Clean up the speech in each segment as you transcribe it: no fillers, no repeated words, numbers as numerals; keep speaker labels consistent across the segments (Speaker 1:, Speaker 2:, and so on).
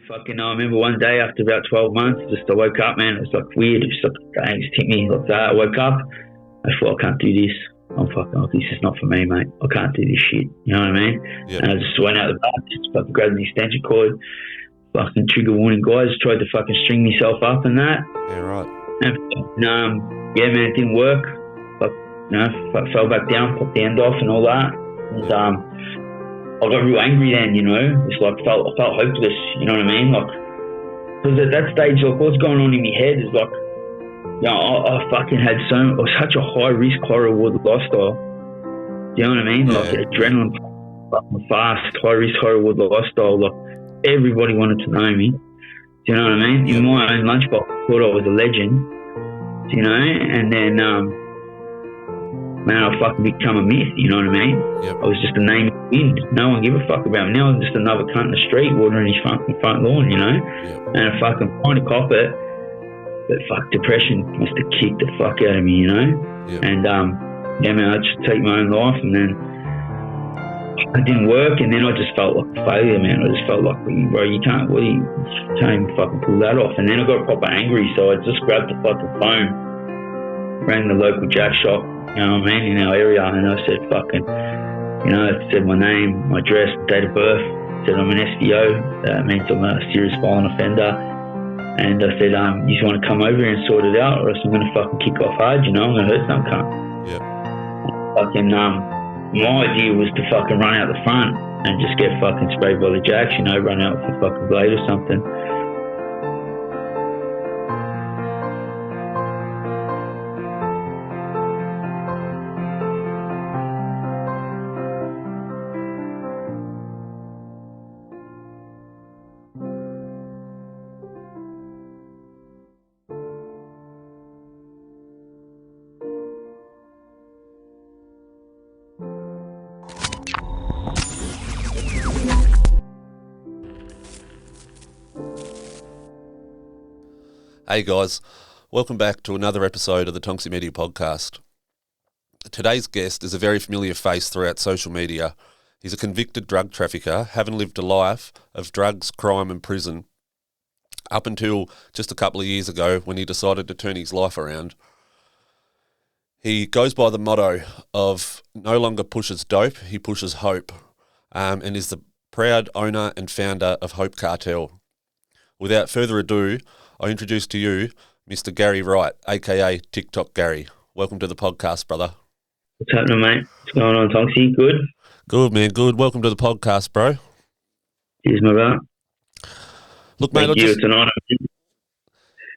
Speaker 1: Fucking, I remember one day after about 12 months, I woke up, man. It was like weird. It was like, it just hit me like that. I woke up. I thought, I can't do this. I'm fucking, this is not for me, mate. I can't do this shit. You know what I mean?
Speaker 2: Yep.
Speaker 1: And I just went out the back, just fucking grabbed an extension cord, fucking trigger warning guys, tried to fucking string myself up and that.
Speaker 2: Yeah, right.
Speaker 1: And, yeah, man, it didn't work. But, fell back down, popped the end off and all that. And, I got real angry then, you know. It's like I felt hopeless, you know what I mean? Like, because at that stage, like, what's going on in my head is like, you know, I fucking had such a high risk, high reward lifestyle. Do you know what I mean?
Speaker 2: Yeah.
Speaker 1: Like adrenaline, fast, high risk, high reward lifestyle. Like everybody wanted to know me. Do you know what I mean?
Speaker 2: Yeah.
Speaker 1: In my own lunchbox, I thought I was a legend. Do you know? And then, man, I fucking become a myth. You know what I mean?
Speaker 2: Yep.
Speaker 1: I was just a name in the wind. No one give a fuck about me. Now I'm just another cunt in the street watering his front lawn. You know?
Speaker 2: Yep.
Speaker 1: And I fucking trying to cop it. But fuck, depression must have kicked the fuck out of me, you know?
Speaker 2: Yep.
Speaker 1: And, yeah, man, I just take my own life, and then it didn't work, and then I just felt like a failure, man. I just felt like, bro, you can't even fucking pull that off. And then I got proper angry, so I just grabbed the fucking phone, rang the local jack shop, you know what I mean, in our area, and I said fucking, you know, I said my name, my address, date of birth, said I'm an SVO, that means I'm a serious violent offender. And I said, you just want to come over here and sort it out, or else I'm going to fucking kick off hard, you know, I'm going to hurt some cunt.
Speaker 2: Yep.
Speaker 1: Fucking, my idea was to fucking run out the front and just get fucking sprayed by the jacks, you know, run out with a fucking blade or something.
Speaker 2: Hey guys, welcome back to another episode of the Tonksy Media Podcast. Today's guest is a very familiar face throughout social media. He's a convicted drug trafficker, having lived a life of drugs, crime and prison, up until just a couple of years ago when he decided to turn his life around. He goes by the motto of no longer pushes dope, he pushes hope, and is the proud owner and founder of Hope Cartel. Without further ado, I introduce to you Mr. Garry Wright, aka TikTok Garry. Welcome to the podcast, brother.
Speaker 1: What's happening, mate? What's going on, Tonksy? Good?
Speaker 2: Good, man, good. Welcome to the podcast, bro.
Speaker 1: Cheers, my brother.
Speaker 2: Look, mate,
Speaker 1: Thank you. It's an honour.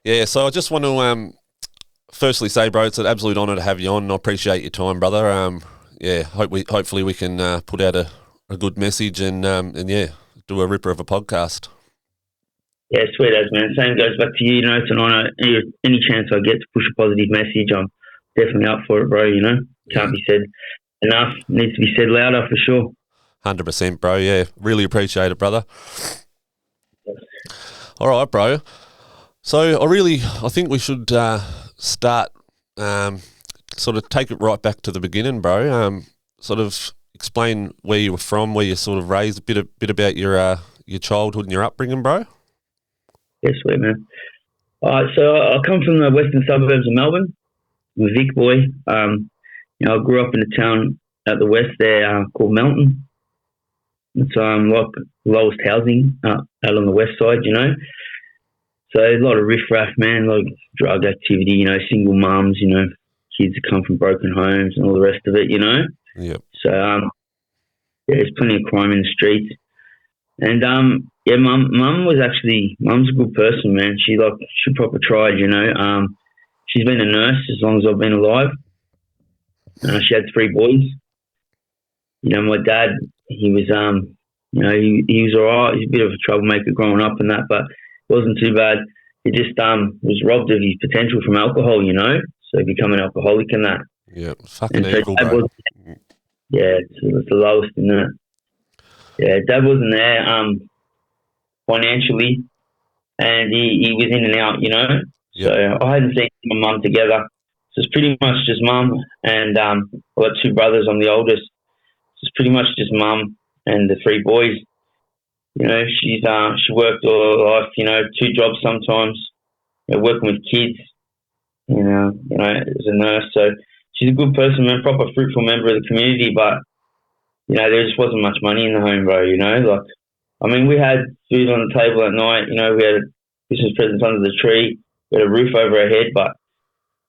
Speaker 2: Yeah, so I just want to firstly say, bro, it's an absolute honour to have you on. I appreciate your time, brother. Yeah, hopefully we can put out a good message and yeah, do a ripper of a podcast.
Speaker 1: Yeah, sweet as, man. Same goes back to you. You know, it's an honour. Any chance I get to push a positive message, I'm definitely up for it, bro. You know, can't be said enough. Needs to be said louder for sure.
Speaker 2: 100%, bro. Yeah, really appreciate it, brother. All right, bro. So I think we should start, sort of take it right back to the beginning, bro. Sort of explain where you were from, where you sort of raised, a bit about your childhood and your upbringing, bro.
Speaker 1: Yeah, sweet, man. So I come from the western suburbs of Melbourne. I'm a Vic boy. You know, I grew up in a town at the west there called Melton. It's like lowest housing out on the west side, you know. So a lot of riffraff, man, like drug activity, you know, single mums, you know, kids that come from broken homes and all the rest of it, you know.
Speaker 2: Yep.
Speaker 1: So yeah, there's plenty of crime in the streets. And yeah, mum's a good person, man. She proper tried, you know. She's been a nurse as long as I've been alive. She had 3 boys. You know, my dad, he was you know, he was alright. He's a bit of a troublemaker growing up and that, but it wasn't too bad. He just was robbed of his potential from alcohol, you know. So he became an alcoholic and that.
Speaker 2: Yeah, fucking evil, bro.
Speaker 1: Yeah, it's the lowest in that. Yeah, Dad wasn't there financially, and he was in and out, you know.
Speaker 2: Yep.
Speaker 1: So I hadn't seen my mum together. So it's pretty much just mum and I've got 2 brothers. I'm the oldest. So it's pretty much just mum and the 3 boys. You know, she worked all her life. You know, 2 jobs sometimes. You know, working with kids. You know, as a nurse. So she's a good person, man. Proper fruitful member of the community. But you know, there just wasn't much money in the home, bro. You know, like, I mean, we had food on the table at night. You know, we had Christmas presents under the tree. We had a roof over our head. But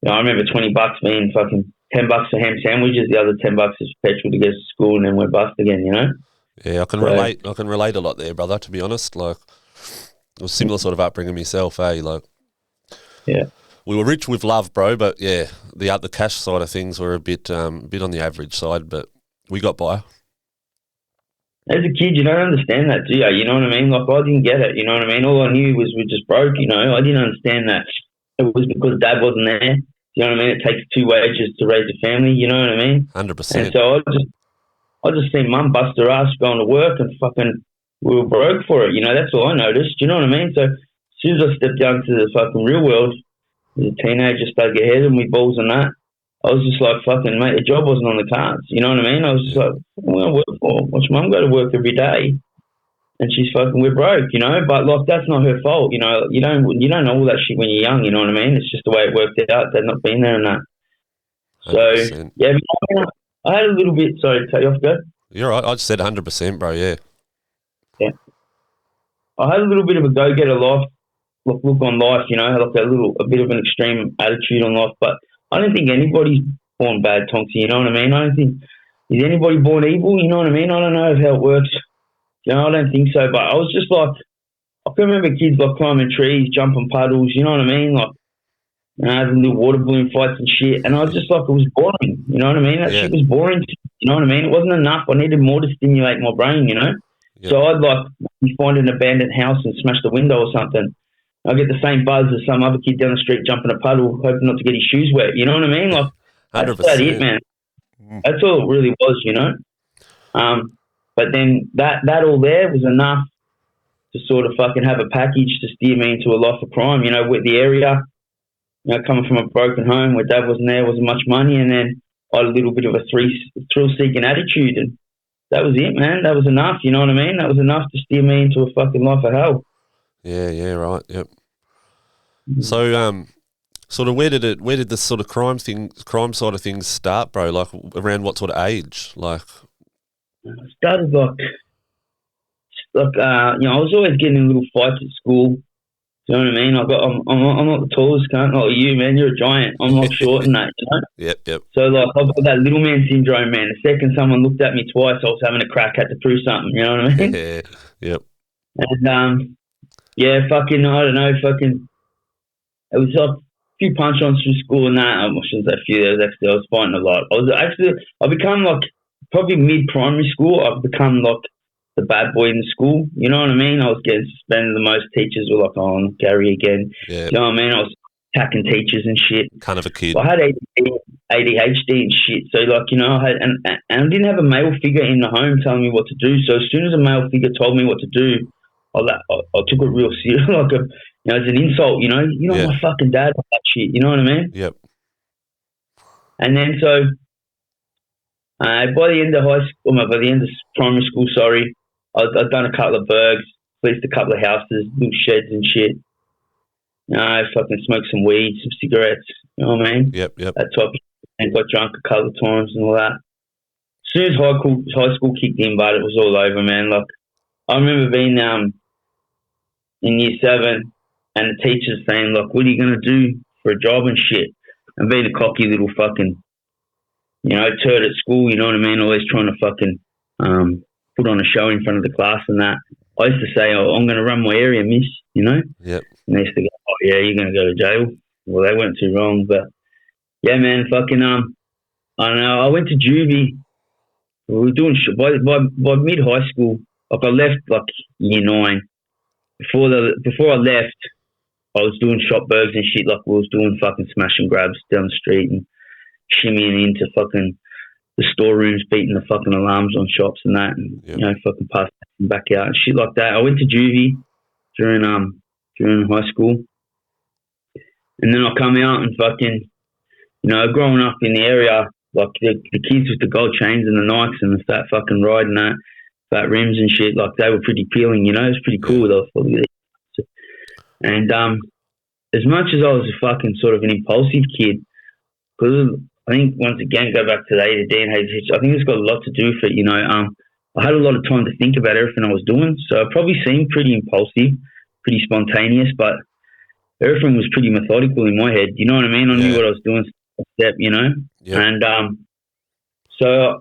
Speaker 1: you know, I remember $20 being fucking $10 for ham sandwiches. The other $10 is petrol to get to school, and then we're bust again. You know.
Speaker 2: Yeah, I can relate. I can relate a lot there, brother. To be honest, like, it was similar sort of upbringing myself. Like,
Speaker 1: yeah,
Speaker 2: we were rich with love, bro. But yeah, the cash side of things were a bit on the average side, but we got by.
Speaker 1: As a kid, you don't understand that, do you? You know what I mean? Like, I didn't get it. You know what I mean? All I knew was we just broke. You know, I didn't understand that it was because Dad wasn't there. You know what I mean? It takes 2 wages to raise a family. You know what I mean?
Speaker 2: 100%.
Speaker 1: And so I just seen Mum bust her ass going to work, and fucking we were broke for it. You know, that's all I noticed. You know what I mean? So as soon as I stepped out into the fucking real world as a teenager, stuck ahead and we balls and that, I was just like, fucking, mate, the job wasn't on the cards. You know what I mean? I was just like, what do I work for? Watch Mum go to work every day, and she's fucking, we're broke, you know? But, like, that's not her fault, you know? You don't know all that shit when you're young, you know what I mean? It's just the way it worked out. They've not been there and that. So,
Speaker 2: 100%.
Speaker 1: yeah, I had a little bit, sorry to cut you off, go.
Speaker 2: You're right. I just said 100%, bro. Yeah.
Speaker 1: Yeah. I had a little bit of a go-getter look on life, you know, like a bit of an extreme attitude on life, but I don't think anybody's born bad, Tonksy, you know what I mean? I don't think, is anybody born evil, you know what I mean? I don't know how it works. You know, I don't think so, but I was just like, I can remember kids like climbing trees, jumping puddles, you know what I mean? Like, you know, having little water balloon fights and shit, and I was just like, it was boring, you know what I mean? That shit was boring, you know what I mean? It wasn't enough. I needed more to stimulate my brain, you know? Yep. So I'd like find an abandoned house and smash the window or something. I get the same buzz as some other kid down the street jumping a puddle, hoping not to get his shoes wet. You know what I mean? Like, 100%. That's about it, man. That's all it really was, you know. But then that all there was enough to sort of fucking have a package to steer me into a life of crime. You know, with the area, you know, coming from a broken home where Dad wasn't there, wasn't much money, and then I had a little bit of a thrill-seeking attitude, and that was it, man. That was enough. You know what I mean? That was enough to steer me into a fucking life of hell.
Speaker 2: Yeah, right, yep. So, sort of, where did the sort of crime side of things start, bro? Like, around what sort of age? Like,
Speaker 1: it started like you know, I was always getting in little fights at school. You know what I mean? I'm not the tallest cunt like you, man. You're a giant. I'm not short and that, you know?
Speaker 2: Yep.
Speaker 1: So, like, I've got that little man syndrome, man. The second someone looked at me twice, I was having a crack, had to prove something, you know what I mean?
Speaker 2: Yeah, yep.
Speaker 1: And, yeah, fucking, I don't know, fucking, it was like a few punch-ons through school and that. I shouldn't say a few, I was fighting a lot. I become, like, probably mid-primary school, I've become, like, the bad boy in the school, you know what I mean? I was getting suspended. The most teachers were like, oh, Garry again.
Speaker 2: Yeah.
Speaker 1: You know what I mean? I was attacking teachers and shit.
Speaker 2: Kind of a kid.
Speaker 1: I had ADHD and shit. So, like, you know, I didn't have a male figure in the home telling me what to do. So as soon as a male figure told me what to do, I took it real serious, like as an insult, you know? You're not my fucking dad, like that shit, you know what I mean?
Speaker 2: Yep.
Speaker 1: And then so by the end of primary school, I'd done a couple of burgs, leased a couple of houses, little sheds and shit. I fucking smoked some weed, some cigarettes, you know what I mean?
Speaker 2: Yep.
Speaker 1: That type of shit, and got drunk a couple of times and all that. As soon as high school kicked in, but it was all over, man. Like, I remember being in year 7 and the teachers saying, like, what are you going to do for a job and shit? And being a cocky little fucking, you know, turd at school, you know what I mean? Always trying to fucking put on a show in front of the class and that. I used to say, oh, I'm going to run my area, miss, you know?
Speaker 2: Yep.
Speaker 1: And they used to go, oh, yeah, you're going to go to jail. Well, they weren't too wrong, but yeah, man, fucking, I don't know, I went to juvie. We were doing, by mid-high school, like I left like year 9. Before I left, I was doing shop burgs and shit, like we was doing fucking smash and grabs down the street and shimmying into fucking the storerooms, beating the fucking alarms on shops and that, and you know, fucking passing back out and shit like that. I went to juvie during high school, and then I come out and fucking, you know, growing up in the area, like the kids with the gold chains and the Nikes and the fat fucking ride and that, fat rims and shit. Like, they were pretty appealing, you know. It was pretty cool. And as much as I was a fucking sort of an impulsive kid, because I think, once again, go back to the ADHD, I think it's got a lot to do with it, you know. I had a lot of time to think about everything I was doing, so I probably seemed pretty impulsive, pretty spontaneous, but everything was pretty methodical in my head. You know what I mean? I knew what I was doing step by step, you know? Yeah. And so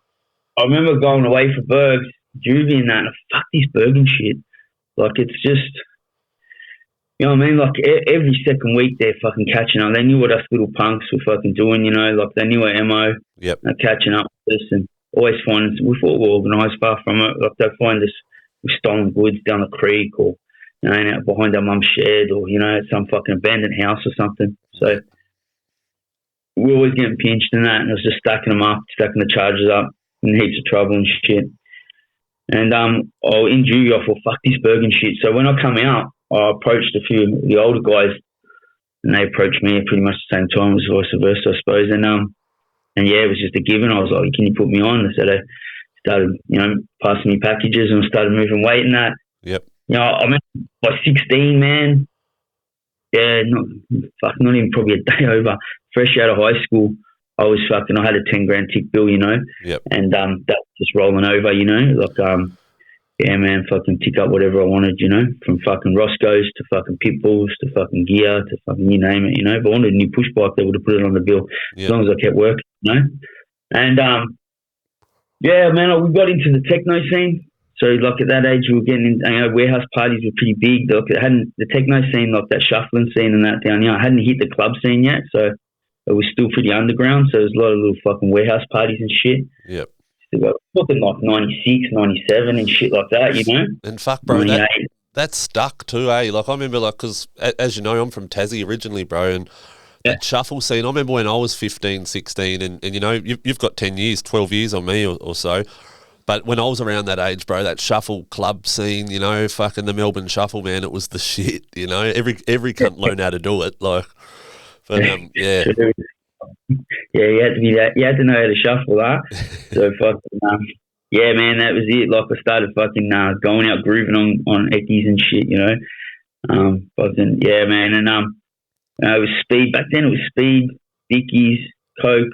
Speaker 1: I remember going away for burgs, juvie and that, and fuck this burging shit. Like, it's just, you know what I mean? Like, every second week they're fucking catching up. They knew what us little punks were fucking doing, you know? Like, they knew our MO.
Speaker 2: Yep.
Speaker 1: Catching up with us, and always find us. We thought we were organised, far from it. Like, they'd find us with stolen goods down the creek, or, you know, out behind our mum's shed, or, you know, at some fucking abandoned house or something. So we were always getting pinched and that, and I was just stacking them up, stacking the charges up, in heaps of trouble and shit. And in juvie, I thought, fuck this burging shit. So when I come out, I approached a few of the older guys, and they approached me at pretty much the same time, as vice versa, I suppose. And yeah, it was just a given. I was like, can you put me on? So they started, you know, passing me packages, and I started moving weight and that.
Speaker 2: Yep.
Speaker 1: You know, I mean, by 16, man, yeah, not even probably a day over, fresh out of high school, I had a 10 grand tick bill, you know.
Speaker 2: Yep.
Speaker 1: And that was just rolling over, you know. Like, yeah, man, fucking tick up whatever I wanted, you know, from fucking Roscoe's to fucking Pitbulls to fucking gear to fucking you name it, you know. If I wanted a new push bike, they would have put it on the bill, as long as I kept working, you know. And, yeah, man, we got into the techno scene. So, like, at that age, we were getting in, you know, warehouse parties were pretty big. Like, the techno scene, like that shuffling scene and that down here, I hadn't hit the club scene yet, so it was still pretty underground. So, there was a lot of little fucking warehouse parties and shit.
Speaker 2: Yep.
Speaker 1: Looking like 96, 97 and shit like that, you know?
Speaker 2: And fuck, bro, that stuck too, eh? Like, I remember, like, because, as you know, I'm from Tassie originally, bro, and that shuffle scene, I remember when I was 15, 16, and you know, you've got 10 years, 12 years on me or so. But when I was around that age, bro, that shuffle club scene, you know, fucking the Melbourne shuffle, man, it was the shit, you know. Every cunt learned how to do it, like. But yeah.
Speaker 1: Yeah, you had to be that. You had to know how to shuffle that. So fucking yeah, man, that was it. Like, I started fucking going out grooving on eckies and shit, you know. Fucking yeah, man, and it was speed back then. It was speed, dickies, coke,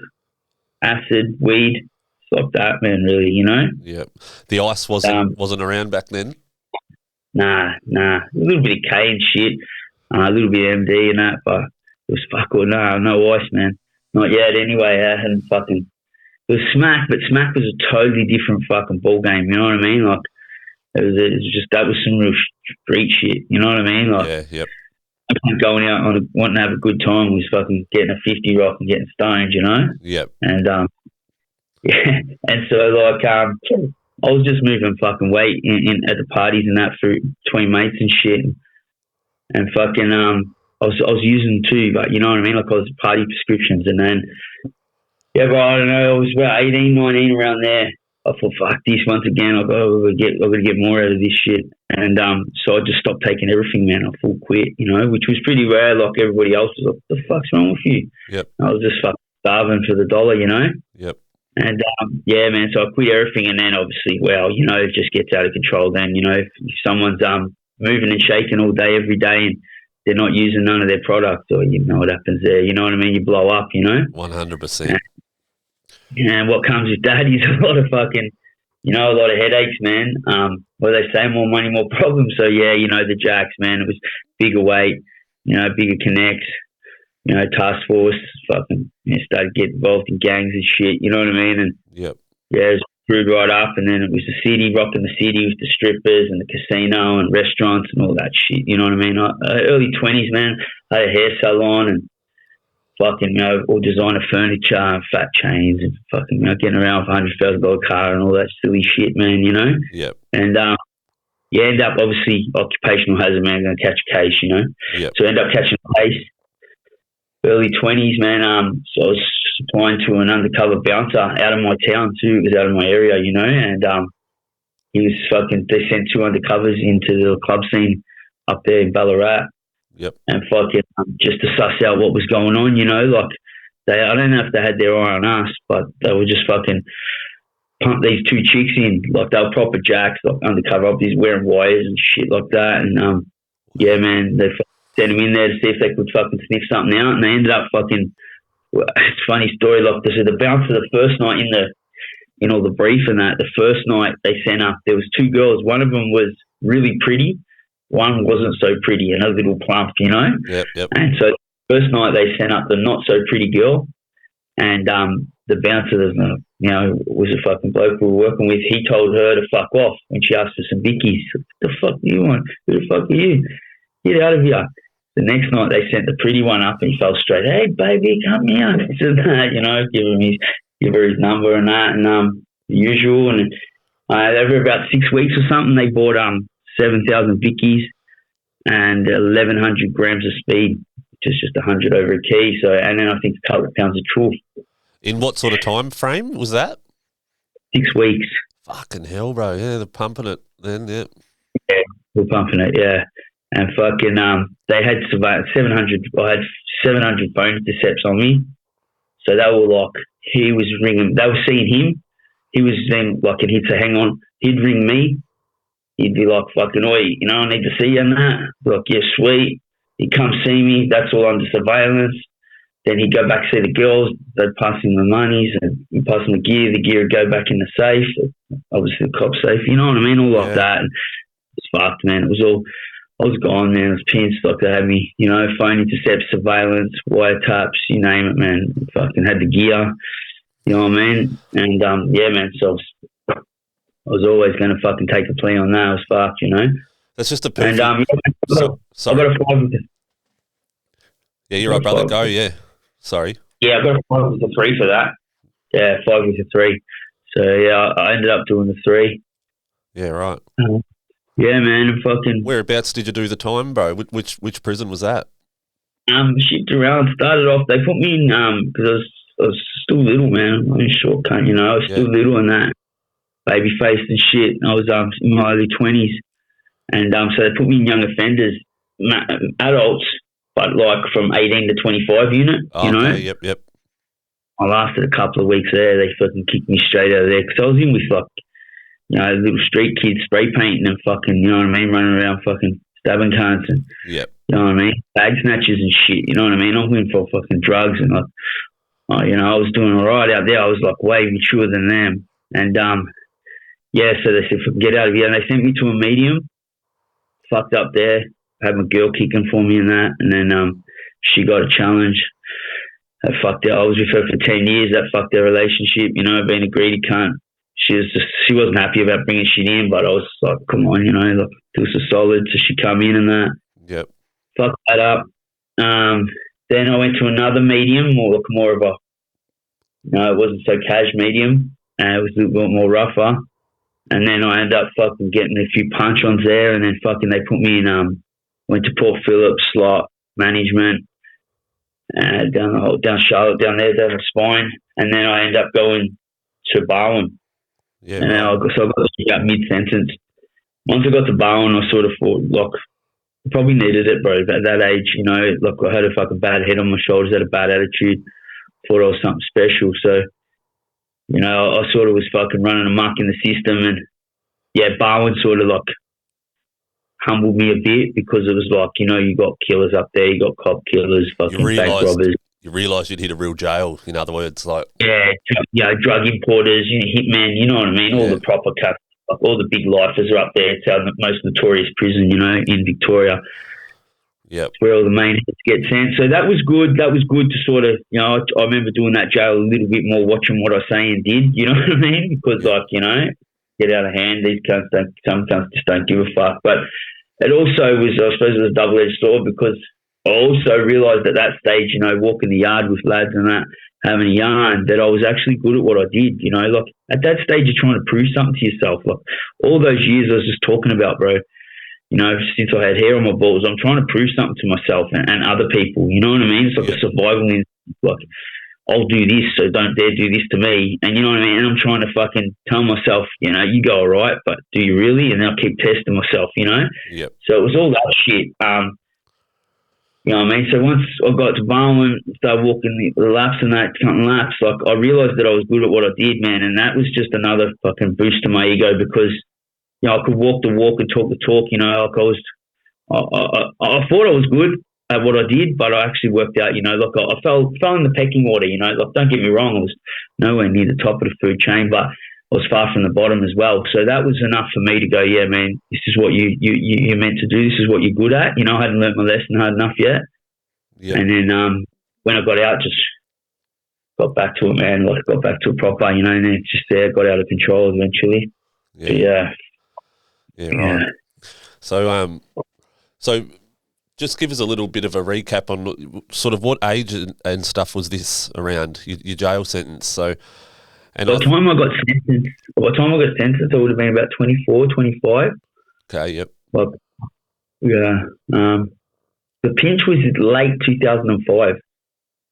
Speaker 1: acid, weed. Like that, man, really, you know?
Speaker 2: Yeah. The ice wasn't around back then?
Speaker 1: Nah. A little bit of K and shit, a little bit of MD and that, but it was no ice, man. Not yet, anyway. I hadn't fucking... It was Smack, but Smack was a totally different fucking ball game, you know what I mean? Like, it was just, that was some real street shit, you know what I mean? Like,
Speaker 2: yeah, yep.
Speaker 1: Going out wanting to have a good time was fucking getting a 50 rock and getting stoned, you know?
Speaker 2: Yep.
Speaker 1: And, yeah, and so, like, I was just moving fucking weight in at the parties and that between mates and shit, and fucking I was using too, but you know what I mean, like, I was party prescriptions, and then yeah, but I don't know, I was about 18, 19 around there. I thought, fuck this, once again, I've got to get more out of this shit, and so I just stopped taking everything, man. I full quit, you know, which was pretty rare. Like, everybody else was like, what the fuck's wrong with you?
Speaker 2: Yep.
Speaker 1: I was just fucking starving for the dollar, you know.
Speaker 2: Yep.
Speaker 1: And, yeah, man, so I quit everything, and then obviously, well, you know, it just gets out of control then, you know, if someone's moving and shaking all day, every day, and they're not using none of their products, or you know what happens there, you know what I mean? You blow up, you know?
Speaker 2: 100%.
Speaker 1: And what comes with that is a lot of fucking, you know, a lot of headaches, man. What they say, more money, more problems. So, yeah, you know, the Jacks, man, it was bigger weight, you know, bigger connects. You know, task force, fucking, you know, started getting involved in gangs and shit, you know what I mean? And
Speaker 2: yep.
Speaker 1: Yeah, it was screwed right up, and then it was the city, rocking the city with the strippers and the casino and restaurants and all that shit, you know what I mean? Early 20s, man, I had a hair salon and fucking, you know, all designer furniture and fat chains and fucking, you know, getting around with a $100,000 car and all that silly shit, man, you know?
Speaker 2: Yep.
Speaker 1: And, you end up, obviously, occupational hazard, man, going to catch a case, you know?
Speaker 2: Yep.
Speaker 1: So I end up catching a case. Early 20s, man. So I was supplying to an undercover bouncer out of my town too. It was out of my area, you know. And he was fucking. They sent 2 undercovers into the club scene up there in Ballarat.
Speaker 2: Yep.
Speaker 1: And fucking just to suss out what was going on, you know. Like I don't know if they had their eye on us, but they were just fucking pumped these two chicks in, like they were proper jacks, like undercover up, these wearing wires and shit like that. And yeah, man, they sent them in there to see if they could fucking sniff something out, and they ended up fucking. Well, it's a funny story. Like this is the bouncer the first night in all the brief and that. The first night they sent up, there was two girls. One of them was really pretty, one wasn't so pretty, and a little plump, you know.
Speaker 2: Yep.
Speaker 1: And so the first night they sent up the not so pretty girl, and the bouncer, you know, was a fucking bloke we were working with. He told her to fuck off when she asked for some bickies. What the fuck do you want? Who the fuck are you? Get out of here. The next night they sent the pretty one up and he fell straight. Hey baby, come here. He said that, you know, give her his number and that, and the usual. And over about 6 weeks or something, they bought 7,000 bickies and 1,100 grams of speed, which is just 100 over a key. So, and then I think a couple of pounds of truth.
Speaker 2: In what sort of time frame was that?
Speaker 1: 6 weeks.
Speaker 2: Fucking hell, bro. Yeah, they're pumping it then, yeah.
Speaker 1: Yeah, we're pumping it, yeah. And fucking, they had about 700, I had 700 phone intercepts on me. So they were like, he was ringing, they were seeing him. He was then like, and he'd say, hang on, he'd ring me. He'd be like, fucking, oi, you know, I need to see you and that. I'd be like, yeah, sweet. He'd come see me. That's all under surveillance. Then he'd go back see the girls. They'd pass him the monies and he'd pass him the gear. The gear would go back in the safe, obviously the cop safe. You know what I mean? All like that. And it was fucked, man. It was all, I was gone, man. I was pinched. Like they had me, you know, phone intercept, surveillance, wiretaps, you name it, man. Fucking had the gear. You know what I mean? And yeah, man. So I was always going to fucking take a plea on that. I was fucked, you know.
Speaker 2: That's just a perfect.
Speaker 1: And
Speaker 2: sorry.
Speaker 1: I got a 5 with it.
Speaker 2: Yeah, you're right, brother. Go, yeah. Sorry.
Speaker 1: Yeah, I got a 5 with the 3 for that. Yeah, 5 with the 3. So yeah, I ended up doing the 3.
Speaker 2: Yeah, right.
Speaker 1: Yeah, man, fucking.
Speaker 2: Whereabouts did you do the time, bro? Which prison was that?
Speaker 1: Shipped around. Started off. They put me in because I was still little, man. I was short cunt, you know. I was still little and that, baby faced and shit. I was in my early 20s, and so they put me in young offenders, adults, but like from 18 to 25 unit. You know.
Speaker 2: Yep.
Speaker 1: I lasted a couple of weeks there. They fucking kicked me straight out of there because I was in with like, you know, little street kids spray painting and fucking, you know what I mean, running around fucking stabbing cunts and, you know what I mean, bag snatchers and shit, you know what I mean. I'm in for fucking drugs and like, you know, I was doing all right out there. I was like way mature than them. And yeah, so they said, get out of here. And they sent me to a medium, fucked up there, had my girl kicking for me and that. And then she got a challenge. I fucked her. I was with her for 10 years. That fucked their relationship, you know, being a greedy cunt. She wasn't happy about bringing shit in, but I was like, come on, you know, like, do us a solid. So she come in and that.
Speaker 2: Yep.
Speaker 1: Fucked that up. Then I went to another medium, more of a, no, it wasn't so cash medium. It was a little bit more rougher. And then I ended up fucking getting a few punch-ons there, and then fucking they put me in, went to Port Phillip, slot, management, down Charlotte, down there, down the spine. And then I ended up going to Barwon.
Speaker 2: Yeah,
Speaker 1: and then I got mid-sentence. Once I got to Barwon, I sort of thought, look, I probably needed it, bro. At that age, you know, look, I had a fucking bad head on my shoulders, had a bad attitude, thought I was something special. So, you know, I sort of was fucking running amok in the system. And, yeah, Barwon sort of, like, humbled me a bit because it was like, you know, you got killers up there, you got cop killers, fucking bank robbers.
Speaker 2: You realised you'd hit a real jail, in other words, like...
Speaker 1: Yeah, drug importers, you know, hitmen, you know what I mean? All the proper cuts, like all the big lifers are up there. It's our most notorious prison, you know, in Victoria.
Speaker 2: Yep.
Speaker 1: Where all the main hits get sent. So that was good. That was good to sort of, you know, I remember doing that jail a little bit more, watching what I say and did, you know what I mean? Because, like, you know, get out of hand. These cunts some cunts just don't give a fuck. But it also was, I suppose, it was a double-edged sword because I also realised at that stage, you know, walking the yard with lads and that, having a yarn, that I was actually good at what I did, you know. Like, at that stage, you're trying to prove something to yourself. Like, all those years I was just talking about, bro, you know, since I had hair on my balls, I'm trying to prove something to myself and other people, you know what I mean? It's like a survival instinct, like, I'll do this, so don't dare do this to me. And you know what I mean? And I'm trying to fucking tell myself, you know, you go all right, but do you really? And then I'll keep testing myself, you know?
Speaker 2: Yep.
Speaker 1: So it was all that shit. You know what I mean? So once I got to Barwon, started walking the laps and that, cutting laps, like I realised that I was good at what I did, man, and that was just another fucking boost to my ego because, you know, I could walk the walk and talk the talk, you know, like I thought I was good at what I did, but I actually worked out, you know, like I fell in the pecking order, you know, like don't get me wrong, I was nowhere near the top of the food chain, but I was far from the bottom as well. So that was enough for me to go, yeah, man, this is what you're meant to do. This is what you're good at. You know, I hadn't learnt my lesson hard enough yet. Yeah. And then when I got out, just got back to it, man. Like got back to it proper, you know, and then it's just there, got out of control eventually. Yeah.
Speaker 2: Yeah, right. So, so just give us a little bit of a recap on sort of what age and stuff was this around your jail sentence. So, and
Speaker 1: by the time I got sentenced, I would have been about 24, 25.
Speaker 2: Okay, yep.
Speaker 1: Like, yeah. The pinch was late 2005.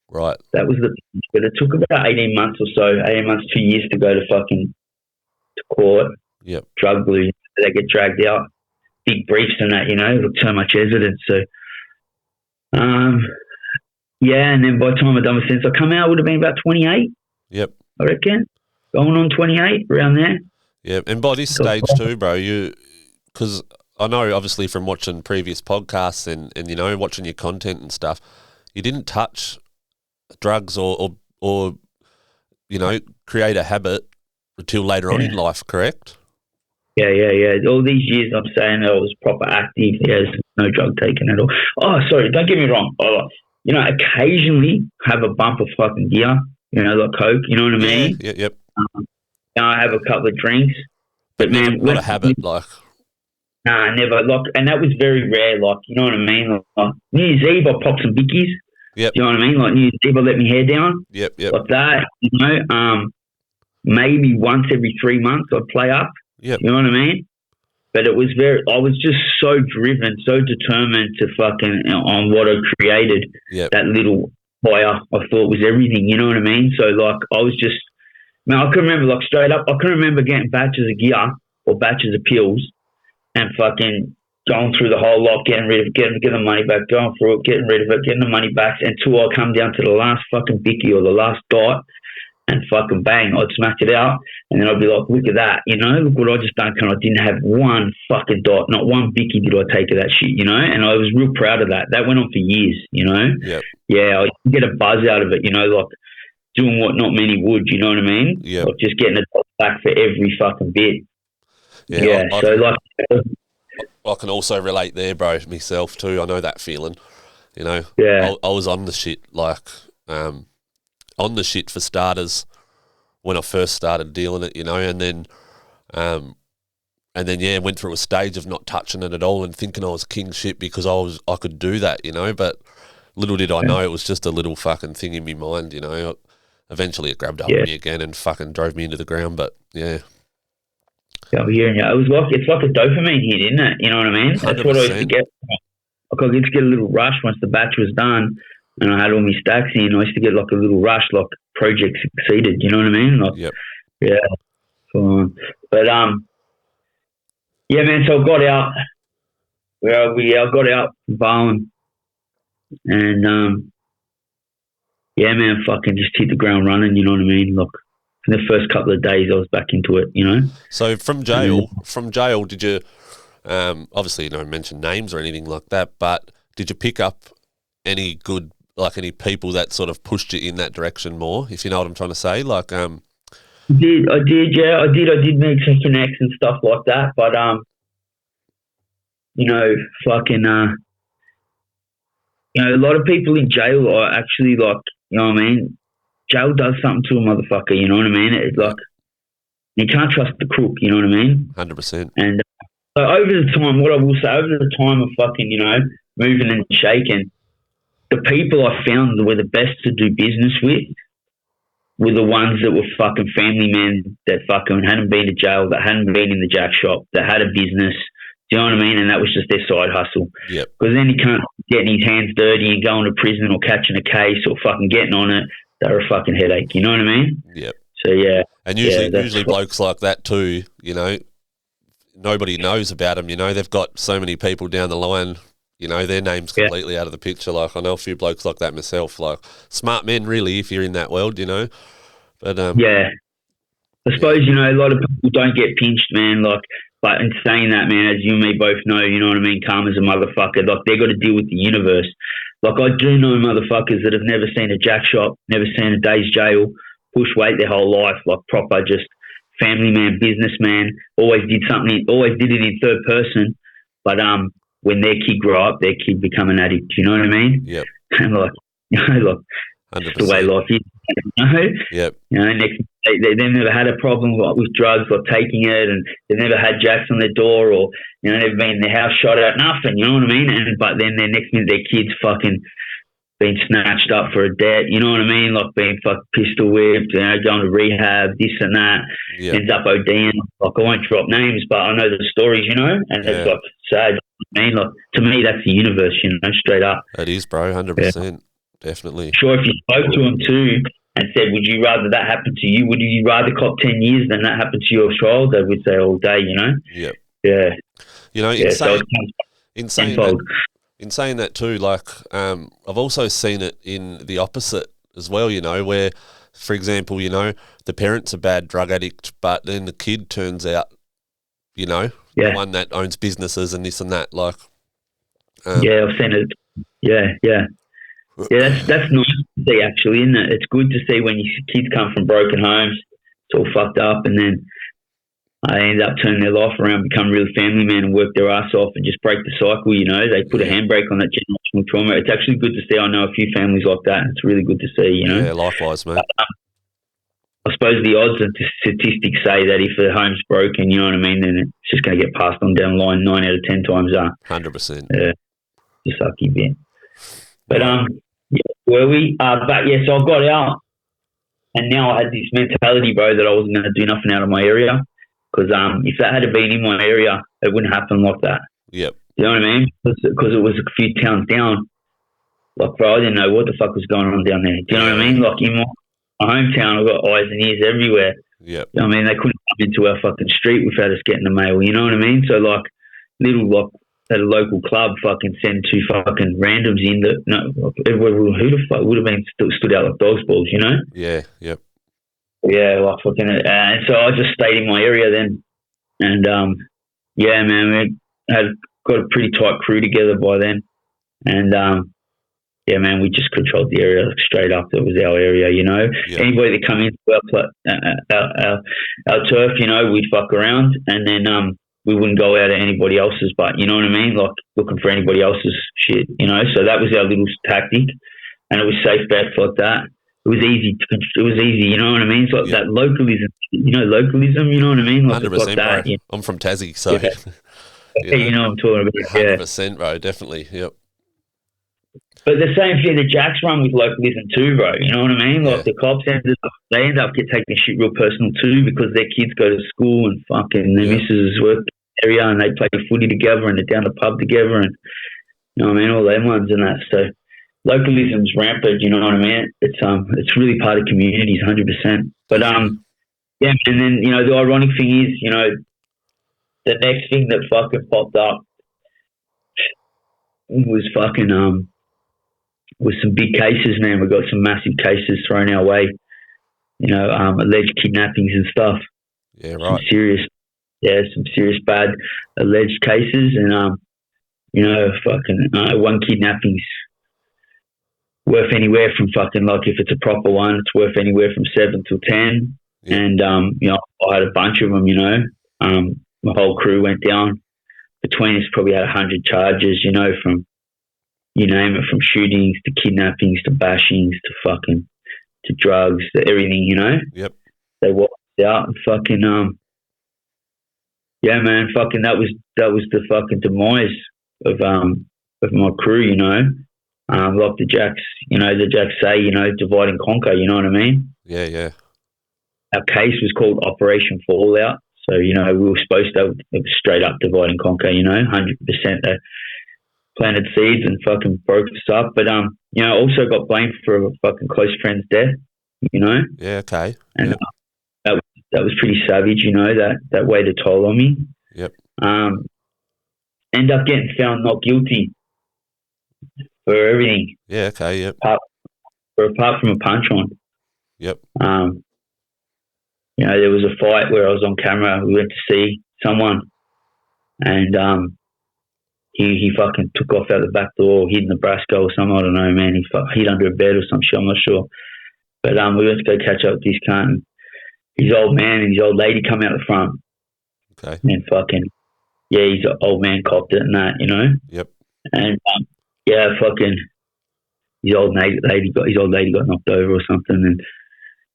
Speaker 2: Right.
Speaker 1: That was the pinch, but it took about 18 months or so, 18 months, 2 years to go to court.
Speaker 2: Yep.
Speaker 1: Drug blues, they get dragged out. Big briefs and that, you know, look, so much evidence. So, yeah, and then by the time I done my sentence, I come out, would have been about 28.
Speaker 2: Yep.
Speaker 1: I reckon. Going on 28, around there.
Speaker 2: Yeah, and by this stage too, bro, because I know obviously from watching previous podcasts and you know, watching your content and stuff, you didn't touch drugs or you know, create a habit until later on in life, correct?
Speaker 1: Yeah. All these years I'm saying that I was proper active. There's no drug taken at all. Oh, sorry, don't get me wrong. You know, occasionally have a bump of fucking gear, you know, like coke, you know what I mean?
Speaker 2: Yeah, yep.
Speaker 1: I have a couple of drinks. But man,
Speaker 2: not a habit, like.
Speaker 1: Nah, never. Like, and that was very rare, like, you know what I mean? Like, New Year's Eve, I popped some bickies.
Speaker 2: Yep.
Speaker 1: You know what I mean? Like, New Year's Eve, I let my hair down.
Speaker 2: Yep.
Speaker 1: Like that, you know. Maybe once every 3 months I'd play up.
Speaker 2: Yep.
Speaker 1: You know what I mean? But it was I was just so driven, so determined to fucking, on what I created.
Speaker 2: Yep.
Speaker 1: That little fire I thought was everything, you know what I mean? So, like, I was just, man, I can remember, like, straight up, I can remember getting batches of gear or batches of pills and fucking going through the whole lot, getting rid of it, getting the money back, going through it, getting rid of it, getting the money back until I come down to the last fucking bicky or the last dot and fucking bang, I'd smack it out and then I'd be like, look at that, you know, look what I just done, and I didn't have one fucking dot, not one bicky did I take of that shit, you know, and I was real proud of that. That went on for years, you know.
Speaker 2: Yep.
Speaker 1: Yeah, I get a buzz out of it, you know, like doing what not many would, you know what I mean?
Speaker 2: Yeah.
Speaker 1: Like just getting a dot back for every fucking bit.
Speaker 2: Yeah,
Speaker 1: I
Speaker 2: can also relate there, bro, myself too. I know that feeling, you know.
Speaker 1: Yeah.
Speaker 2: I was on the shit, like, on the shit for starters when I first started dealing it, you know, and then yeah, went through a stage of not touching it at all and thinking I was king shit because I could do that, you know, but little did I know it was just a little fucking thing in my mind, you know. Eventually it grabbed hold of me again and fucking drove me into the ground, but yeah.
Speaker 1: I'm hearing you. It's like a dopamine hit, isn't it? You know what I mean?
Speaker 2: 100%.
Speaker 1: That's what I used to get. Like I used to get a little rush once the batch was done and I had all my stacks in. I used to get like a little rush, like project succeeded. You know what I mean? Like,
Speaker 2: yep.
Speaker 1: Yeah. But yeah, man. So I got out. I got out from Bowen, and yeah, man. Fucking just hit the ground running. You know what I mean? Like. In the first couple of days, I was back into it, you know.
Speaker 2: So from jail, did you? Obviously, you don't mention names or anything like that, but did you pick up any good, like any people that sort of pushed you in that direction more? If you know what I'm trying to say, like. I
Speaker 1: did, yeah, I did make some connects and stuff like that, but you know, fucking, you know, a lot of people in jail are actually like, you know what I mean. Jail does something to a motherfucker, you know what I mean? It's like, you can't trust the crook, you know what I mean?
Speaker 2: 100%.
Speaker 1: And so over the time, what I will say, over the time of fucking, you know, moving and shaking, the people I found that were the best to do business with were the ones that were fucking family men that fucking hadn't been to jail, that hadn't been in the jack shop, that had a business. Do you know what I mean? And that was just their side hustle.
Speaker 2: Yep.
Speaker 1: Because then he can't get his hands dirty and going to prison or catching a case or fucking getting on it. They're a fucking headache, you know what I mean?
Speaker 2: Yep.
Speaker 1: So, yeah.
Speaker 2: And usually blokes like that too, you know, nobody knows about them, you know. They've got so many people down the line you know, their name's
Speaker 1: Yeah.
Speaker 2: completely out of the picture. Like, I know a few blokes like that myself. Like, smart men, really, if you're in that world, you know. But
Speaker 1: Yeah. I suppose, you know, a lot of people don't get pinched, man. Like, but in saying that, man, as you and me both know, you know what I mean? Karma's a motherfucker. Like, they got to deal with the universe. Like, I do know motherfuckers that have never seen a jack shop, never seen a day's jail, push weight their whole life, like proper just family man, businessman, always did it in third person. But when their kid grow up, their kid become an addict. You know what I mean?
Speaker 2: Yep.
Speaker 1: And like, you know, like,
Speaker 2: 100%.
Speaker 1: it's the way life is. You know?
Speaker 2: Yep.
Speaker 1: You know, they've never had a problem with drugs or taking it, and they've never had jacks on their door, or, you know, they've been in their house shot at, nothing. You know what I mean? But then their next minute, their kids fucking being snatched up for a debt. You know what I mean? Like being fucking pistol whipped, you know, going to rehab, this and that.
Speaker 2: Yep.
Speaker 1: Ends up ODing. Like, I won't drop names, but I know the stories. You know, and it's like sad. I mean, like, to me, that's the universe. You know, straight up.
Speaker 2: It is, bro. 100%. Definitely.
Speaker 1: Sure, if you spoke to him too and said, would you rather that happen to you? Would you rather cop 10 years than that happen to your child? They would say all day, you know?
Speaker 2: Yep.
Speaker 1: Yeah.
Speaker 2: You know, in saying that too, like, I've also seen it in the opposite as well, you know, where, for example, you know, the parent's a bad drug addict, but then the kid turns out, you know, the one that owns businesses and this and that, like.
Speaker 1: Yeah, I've seen it. Yeah. Yeah, that's nice to see, actually, isn't it? It's good to see when your kids come from broken homes, it's all fucked up, and then they end up turning their life around, become real family men, and work their ass off and just break the cycle, you know. They put a handbrake on that generational trauma. It's actually good to see. I know a few families like that. It's really good to see, you know.
Speaker 2: Yeah, likewise, mate.
Speaker 1: I suppose the odds of the statistics say that if the home's broken, you know what I mean, then it's just going to get passed on down the line 9 out of 10 times.
Speaker 2: 100%.
Speaker 1: The sucky bit. But, were we? But, yeah, so I got out, and now I had this mentality, bro, that I wasn't going to do nothing out of my area. Because if that had been in my area, it wouldn't happen like that.
Speaker 2: Yep.
Speaker 1: You know what I mean? Because it was a few towns down. Like, bro, I didn't know what the fuck was going on down there. Do you know what I mean? Like, in my hometown, I've got eyes and ears everywhere.
Speaker 2: Yep.
Speaker 1: You know what I mean? They couldn't come into our fucking street without us getting the mail. You know what I mean? So, like, at a local club, fucking send two fucking randoms in that, who the fuck would have been stood out like dog's balls, you know?
Speaker 2: Yeah, yep.
Speaker 1: Yeah, like fucking, and so I just stayed in my area then, and yeah, man, we had got a pretty tight crew together by then, and yeah, man, we just controlled the area straight up. It was our area, you know. Yep. Anybody that come into our turf, you know, we'd fuck around, and then we wouldn't go out at anybody else's, but you know what I mean, like looking for anybody else's shit, you know. So that was our little tactic, and it was safe bets like that. It was easy, you know what I mean? It's like that localism, you know what I mean? Like
Speaker 2: 100%,
Speaker 1: like that,
Speaker 2: bro.
Speaker 1: you know?
Speaker 2: I'm from Tassie, so.
Speaker 1: Yeah, you know what I'm talking about.
Speaker 2: 100%, bro, definitely, yep.
Speaker 1: But the same thing, the Jacks run with localism too, bro. You know what I mean? Like the cops end up taking shit real personal too, because their kids go to school and fucking their missus work area, and they play footy together and they're down the pub together, and you know what I mean, all them ones and that. So localism's rampant, you know what I mean? It's really part of communities, 100%. But yeah, and then you know the ironic thing is, you know, the next thing that fucking popped up was fucking was some big cases, man. We got some massive cases thrown our way, you know, alleged kidnappings and stuff.
Speaker 2: Yeah, right.
Speaker 1: Some serious bad alleged cases, and you know, fucking one kidnapping's worth anywhere from fucking, like, if it's a proper one, it's worth anywhere from 7 to 10. Yeah. And you know, I had a bunch of them. You know, my whole crew went down. Between us, probably had 100 charges. You know, from you name it, from shootings to kidnappings to bashings to fucking to drugs to everything. You know.
Speaker 2: Yep.
Speaker 1: They walked out and fucking yeah, man, fucking that was the fucking demise of my crew. You know. Like the Jacks say, you know, divide and conquer, you know what I mean?
Speaker 2: Yeah, yeah.
Speaker 1: Our case was called Operation Fallout. So, you know, we were supposed to, it was straight up divide and conquer, you know, 100%. They planted seeds and fucking broke us up. But, you know, also got blamed for a fucking close friend's death, you know?
Speaker 2: Yeah, okay.
Speaker 1: And that was pretty savage, you know, that weighed a toll on me.
Speaker 2: Yep.
Speaker 1: End up getting found not guilty. for everything.
Speaker 2: Yeah, okay, yep.
Speaker 1: Apart from a punch on.
Speaker 2: Yep.
Speaker 1: You know, there was a fight where I was on camera. We went to see someone, and he fucking took off out the back door, hid in Nebraska or something. I don't know, man. He hid under a bed or some shit. I'm not sure. But we went to go catch up with this cunt. And his old man and his old lady come out the front.
Speaker 2: Okay.
Speaker 1: And fucking, yeah, his old man copped it and that, you know.
Speaker 2: Yep.
Speaker 1: And yeah, fucking, his old lady got knocked over or something, and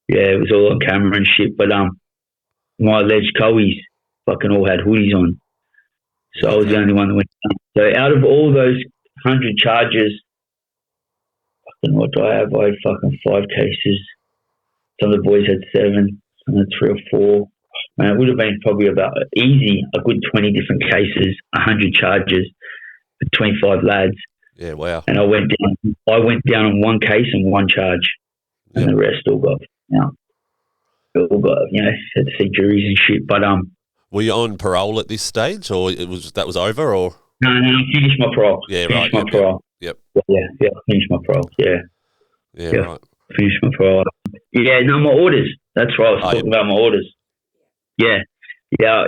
Speaker 1: yeah, it was all on camera and shit. But my alleged cowies fucking all had hoodies on, so I was the only one that went down. So out of all those 100 charges, fucking what do I have? I had fucking 5 cases. Some of the boys had 7, some had 3 or 4. Man, it would have been probably about easy a good 20 different cases, 100 charges for 25 lads.
Speaker 2: Yeah, wow.
Speaker 1: And I went down on 1 case and 1 charge, and the rest all got, had to see juries and shit. But
Speaker 2: were you on parole at this stage, or that was over, or?
Speaker 1: No, I finished my parole.
Speaker 2: Yeah,
Speaker 1: finished
Speaker 2: right.
Speaker 1: my parole.
Speaker 2: Yep.
Speaker 1: Yeah, I finished my parole. Yeah,
Speaker 2: right.
Speaker 1: Finished my parole. Yeah, no, my orders. That's right. I was talking about my orders. Yeah,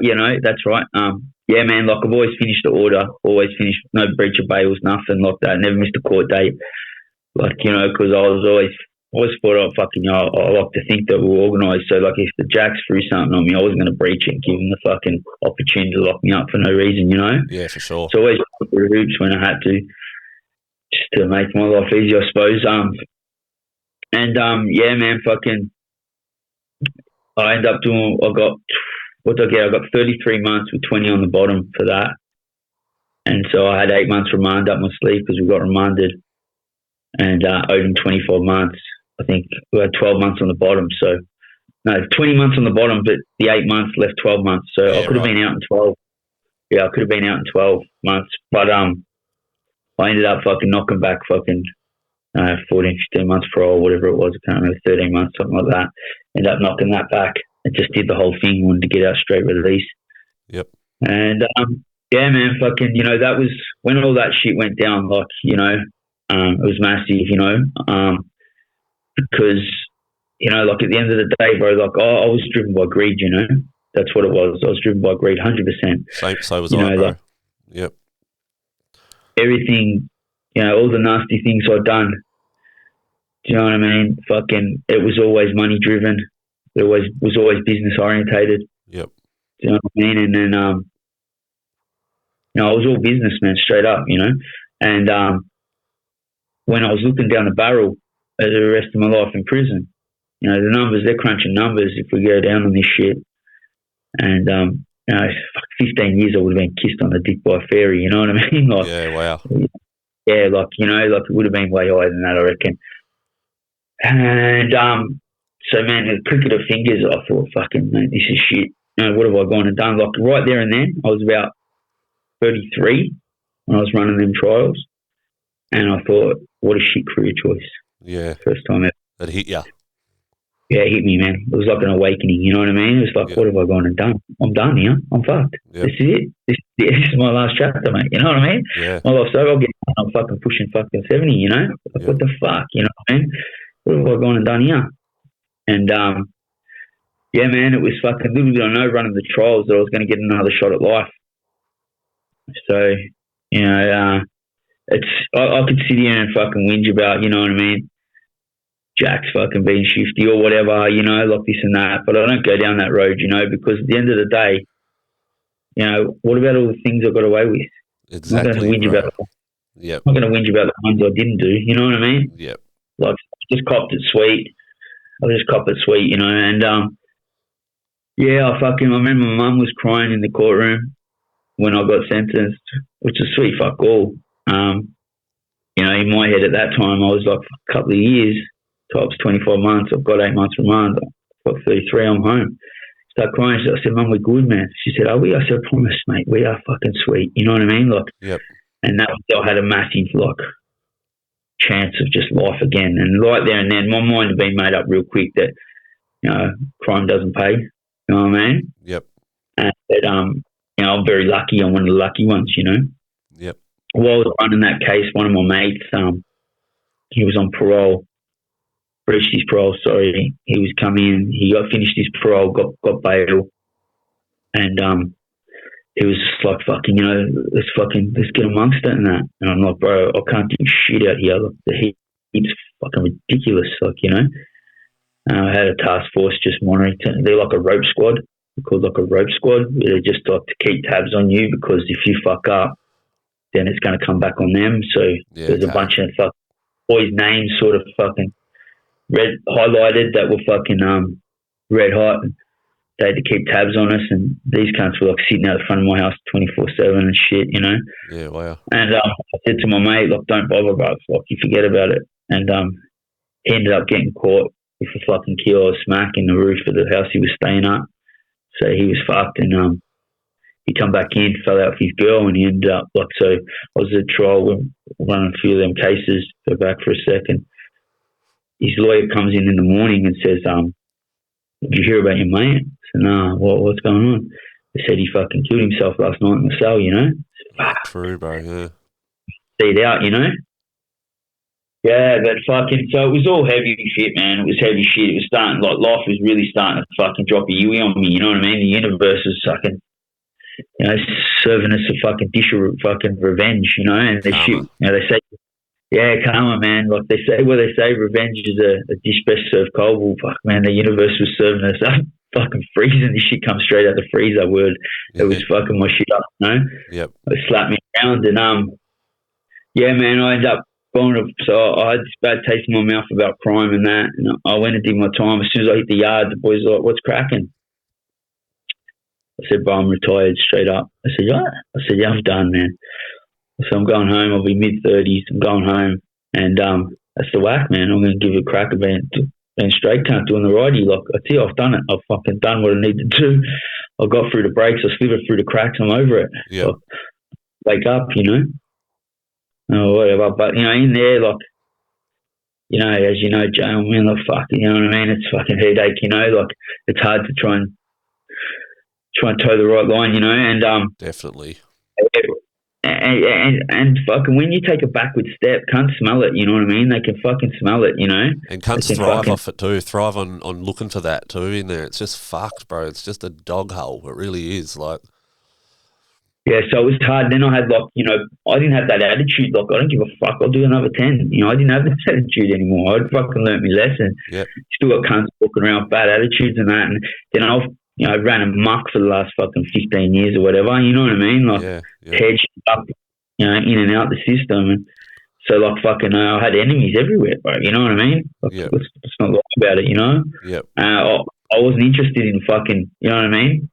Speaker 1: you know, that's right. Yeah, man, like I've always finished the order, always finished, no breach of bails, nothing like that, never missed a court date. Like, you know, because I was always thought I like to think that we were organised. So, like, if the Jacks threw something on me, I wasn't going to breach it and give them the fucking opportunity to lock me up for no reason, you know?
Speaker 2: Yeah, for sure.
Speaker 1: So, always put the hoops when I had to, just to make my life easier, I suppose. Yeah, man, fucking, I ended up doing, I got 33 months with 20 on the bottom for that. And so I had 8 months remand up my sleeve because we got remanded, and owed him 24 months. I think we had 12 months on the bottom. So, no, 20 months on the bottom, but the 8 months left 12 months. So I could have been out in 12. Yeah, I could have been out in 12 months. But I ended up fucking knocking back 14, 15 months parole, whatever it was. I can't remember, 13 months, something like that. Ended up knocking that back. And just did the whole thing, wanted to get out straight release.
Speaker 2: Yep.
Speaker 1: And, yeah, man, fucking, you know, that was when all that shit went down, like, you know, it was massive, you know, because, you know, like at the end of the day, bro, like I was driven by greed, you know, that's what it was. I was driven by greed, 100%.
Speaker 2: So was I, bro.
Speaker 1: Like,
Speaker 2: yep.
Speaker 1: Everything, you know, all the nasty things I'd done, do you know what I mean? Fucking, it was always money driven. It was always business orientated.
Speaker 2: Yep.
Speaker 1: Do you know what I mean? And then, you know, I was all business, man, straight up, you know. And when I was looking down the barrel at the rest of my life in prison, you know, the numbers, they're crunching numbers if we go down on this shit. And, you know, 15 years I would have been kissed on the dick by a fairy, you know what I mean? Like,
Speaker 2: yeah, wow.
Speaker 1: Yeah, like, you know, like it would have been way higher than that, I reckon. And, so, man, the cricket of fingers, I thought, fucking, man, this is shit. You know, what have I gone and done? Like, right there and then, I was about 33 when I was running them trials. And I thought, what a shit career choice.
Speaker 2: Yeah.
Speaker 1: First time ever.
Speaker 2: That hit you.
Speaker 1: Yeah, it hit me, man. It was like an awakening, you know what I mean? It was like, what have I gone and done? I'm done here. I'm fucked. This is it. This is my last chapter, mate. You know what I mean?
Speaker 2: Yeah.
Speaker 1: My life's over. I'm fucking pushing fucking 70, you know? Like, what the fuck, you know what I mean? What have I gone and done here? And, yeah, man, it was fucking little did I know running the trials that I was going to get another shot at life. So, you know, I could sit here and fucking whinge about, you know what I mean, Jack's fucking being shifty or whatever, you know, like this and that, but I don't go down that road, you know, because at the end of the day, you know, what about all the things I got away with?
Speaker 2: Exactly.
Speaker 1: I'm not going to whinge about
Speaker 2: Yep.
Speaker 1: I'm not going to whinge about the ones I didn't do, you know what I mean?
Speaker 2: Yep.
Speaker 1: Like, I just copped it sweet, you know, and, yeah, I remember my mum was crying in the courtroom when I got sentenced, which is sweet fuck all. You know, in my head at that time, I was like, a couple of years, tops 24 months, I've got 8 months remand, I've got 33, I'm home. Started crying. I said, Mum, we're good, man. She said, are we? I said, I promise, mate, we are fucking sweet. You know what I mean? Like,
Speaker 2: yep.
Speaker 1: And that I had a massive, like, chance of just life again. And right there and then, my mind had been made up real quick that, you know, crime doesn't pay. You know what I mean?
Speaker 2: Yep.
Speaker 1: And that, you know, I'm very lucky. I'm one of the lucky ones, you know?
Speaker 2: Yep.
Speaker 1: while I was running that case, one of my mates, he was on parole, breached his parole, sorry. He was coming in, he finished his parole, got bail, and he was just like, fucking, let's get amongst it and that. And I'm like, bro, I can't do shit out here. Like, the heat's fucking ridiculous, I had a task force just monitoring. They're like a rope squad. They're called like a rope squad. They're just like to keep tabs on you, because if you fuck up, then it's going to come back on them. So there's a bunch of boys' names sort of fucking red highlighted that were fucking red hot. They had to keep tabs on us, and these cunts were like sitting out the front of my house 24/7 and shit,
Speaker 2: Yeah, wow.
Speaker 1: And I said to my mate, like, don't bother, bro. Like, you forget about it. And he ended up getting caught with a fucking kilo of smack in the roof of the house he was staying at. So he was fucked, and he come back in, fell out with his girl, and he ended up so I was at trial running a few of them cases. Go back for a second. His lawyer comes in the morning and says, did you hear about your mate? I said, nah, what's going on? They said he fucking killed himself last night in the cell,
Speaker 2: True, bro, yeah.
Speaker 1: See it out, Yeah, but fucking, so it was all heavy shit, man. It was heavy shit. It was starting, life was really starting to fucking drop a Yui on me, you know what I mean? The universe was fucking, serving us a fucking dish of fucking revenge, and the shit, they say, yeah, karma, man. Like they say revenge is a dish best served cold. Well, fuck, man, the universe was serving us up, fucking freezing. This shit comes straight out the freezer. Word, it was fucking my shit up,
Speaker 2: Yep.
Speaker 1: It slapped me around, and yeah, man, I ended up going to. So I had this bad taste in my mouth about crime and that, and I went and did my time. As soon as I hit the yard, the boys were like, "What's cracking?" I said, "Bro, I'm retired." Straight up. I said, "Yeah." I said, "Yeah, I'm done, man." So I'm going home. I'll be mid-30s. I'm going home, and that's the whack, man. I'm going to give it a crack about being straight cunt, doing the righty. Like, I tell you, I've done it. I've fucking done what I need to do. I got through the breaks. I slithered through the cracks. I'm over it.
Speaker 2: Yeah.
Speaker 1: So, wake up, or whatever. But in there, like, as you know, jail, man, like, fuck, you know what I mean? It's fucking headache, like, it's hard to try and toe the right line, and
Speaker 2: definitely.
Speaker 1: And fucking when you take a backward step, can't smell it, you know what I mean? They can fucking smell it,
Speaker 2: And cunts thrive off it too, thrive on looking for that too in there. It's just fucked, bro. It's just a dog hole. It really is, like.
Speaker 1: Yeah, so it was hard. Then I had I didn't have that attitude. Like, I don't give a fuck. I'll do another 10. I didn't have that attitude anymore. I'd fucking learnt my lesson.
Speaker 2: Yep.
Speaker 1: Still got cunts walking around with bad attitudes and that. And then I ran amok for the last fucking 15 years or whatever. You know what I mean? Like, hedged up, in and out the system. And so, like, fucking, I had enemies everywhere, bro. You know what I mean? Like, let's not lie about it,
Speaker 2: Yep.
Speaker 1: I wasn't interested in fucking, you know what I mean?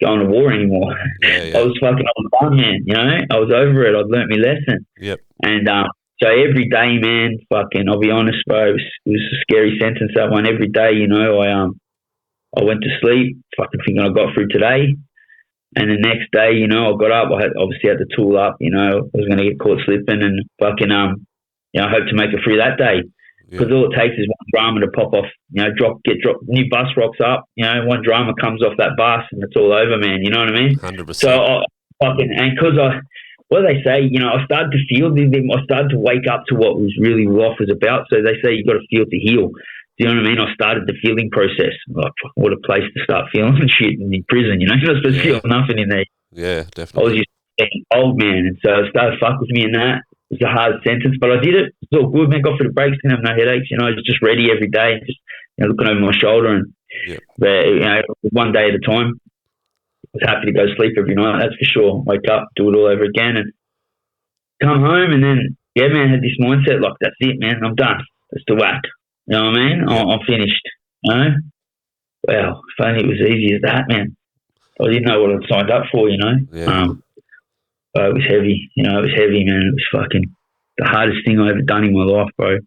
Speaker 1: Going to war anymore.
Speaker 2: Yeah.
Speaker 1: I was done, man, I was over it. I'd learnt my lesson.
Speaker 2: Yep.
Speaker 1: And so every day, man, fucking, I'll be honest, bro, it was a scary sentence, that one. Every day, I went to sleep, fucking thinking I got through today. And the next day, I got up, I obviously had the tool up, I was going to get caught slipping, and fucking, I hope to make it through that day. Because all it takes is one drama to pop off, get dropped, new bus rocks up, one drama comes off that bus and it's all over, man, you know what I mean?
Speaker 2: 100%.
Speaker 1: So and because what do they say, I started to feel, I started to wake up to what was really life was about. So they say you got to feel to heal. Do you know what I mean? I started the feeling process. Like, what a place to start feeling shit in prison, you're not supposed to feel nothing in there.
Speaker 2: Yeah,
Speaker 1: I
Speaker 2: definitely.
Speaker 1: was just getting old, man, and so it started fuck with me in that. It was a hard sentence, but I did it. It was all good, man. Got for the breaks, didn't have no headaches. I was just ready every day, just looking over my shoulder, and but one day at a time. I was happy to go sleep every night, that's for sure. Wake up, do it all over again, and come home, and then man, had this mindset like, that's it, man. I'm done. That's the whack. You know what I mean? I'm finished. Wow, if only it was easy as that, man. I didn't know what I'd signed up for,
Speaker 2: Yeah.
Speaker 1: It was heavy, it was heavy, man. It was fucking the hardest thing I ever done in my life, bro.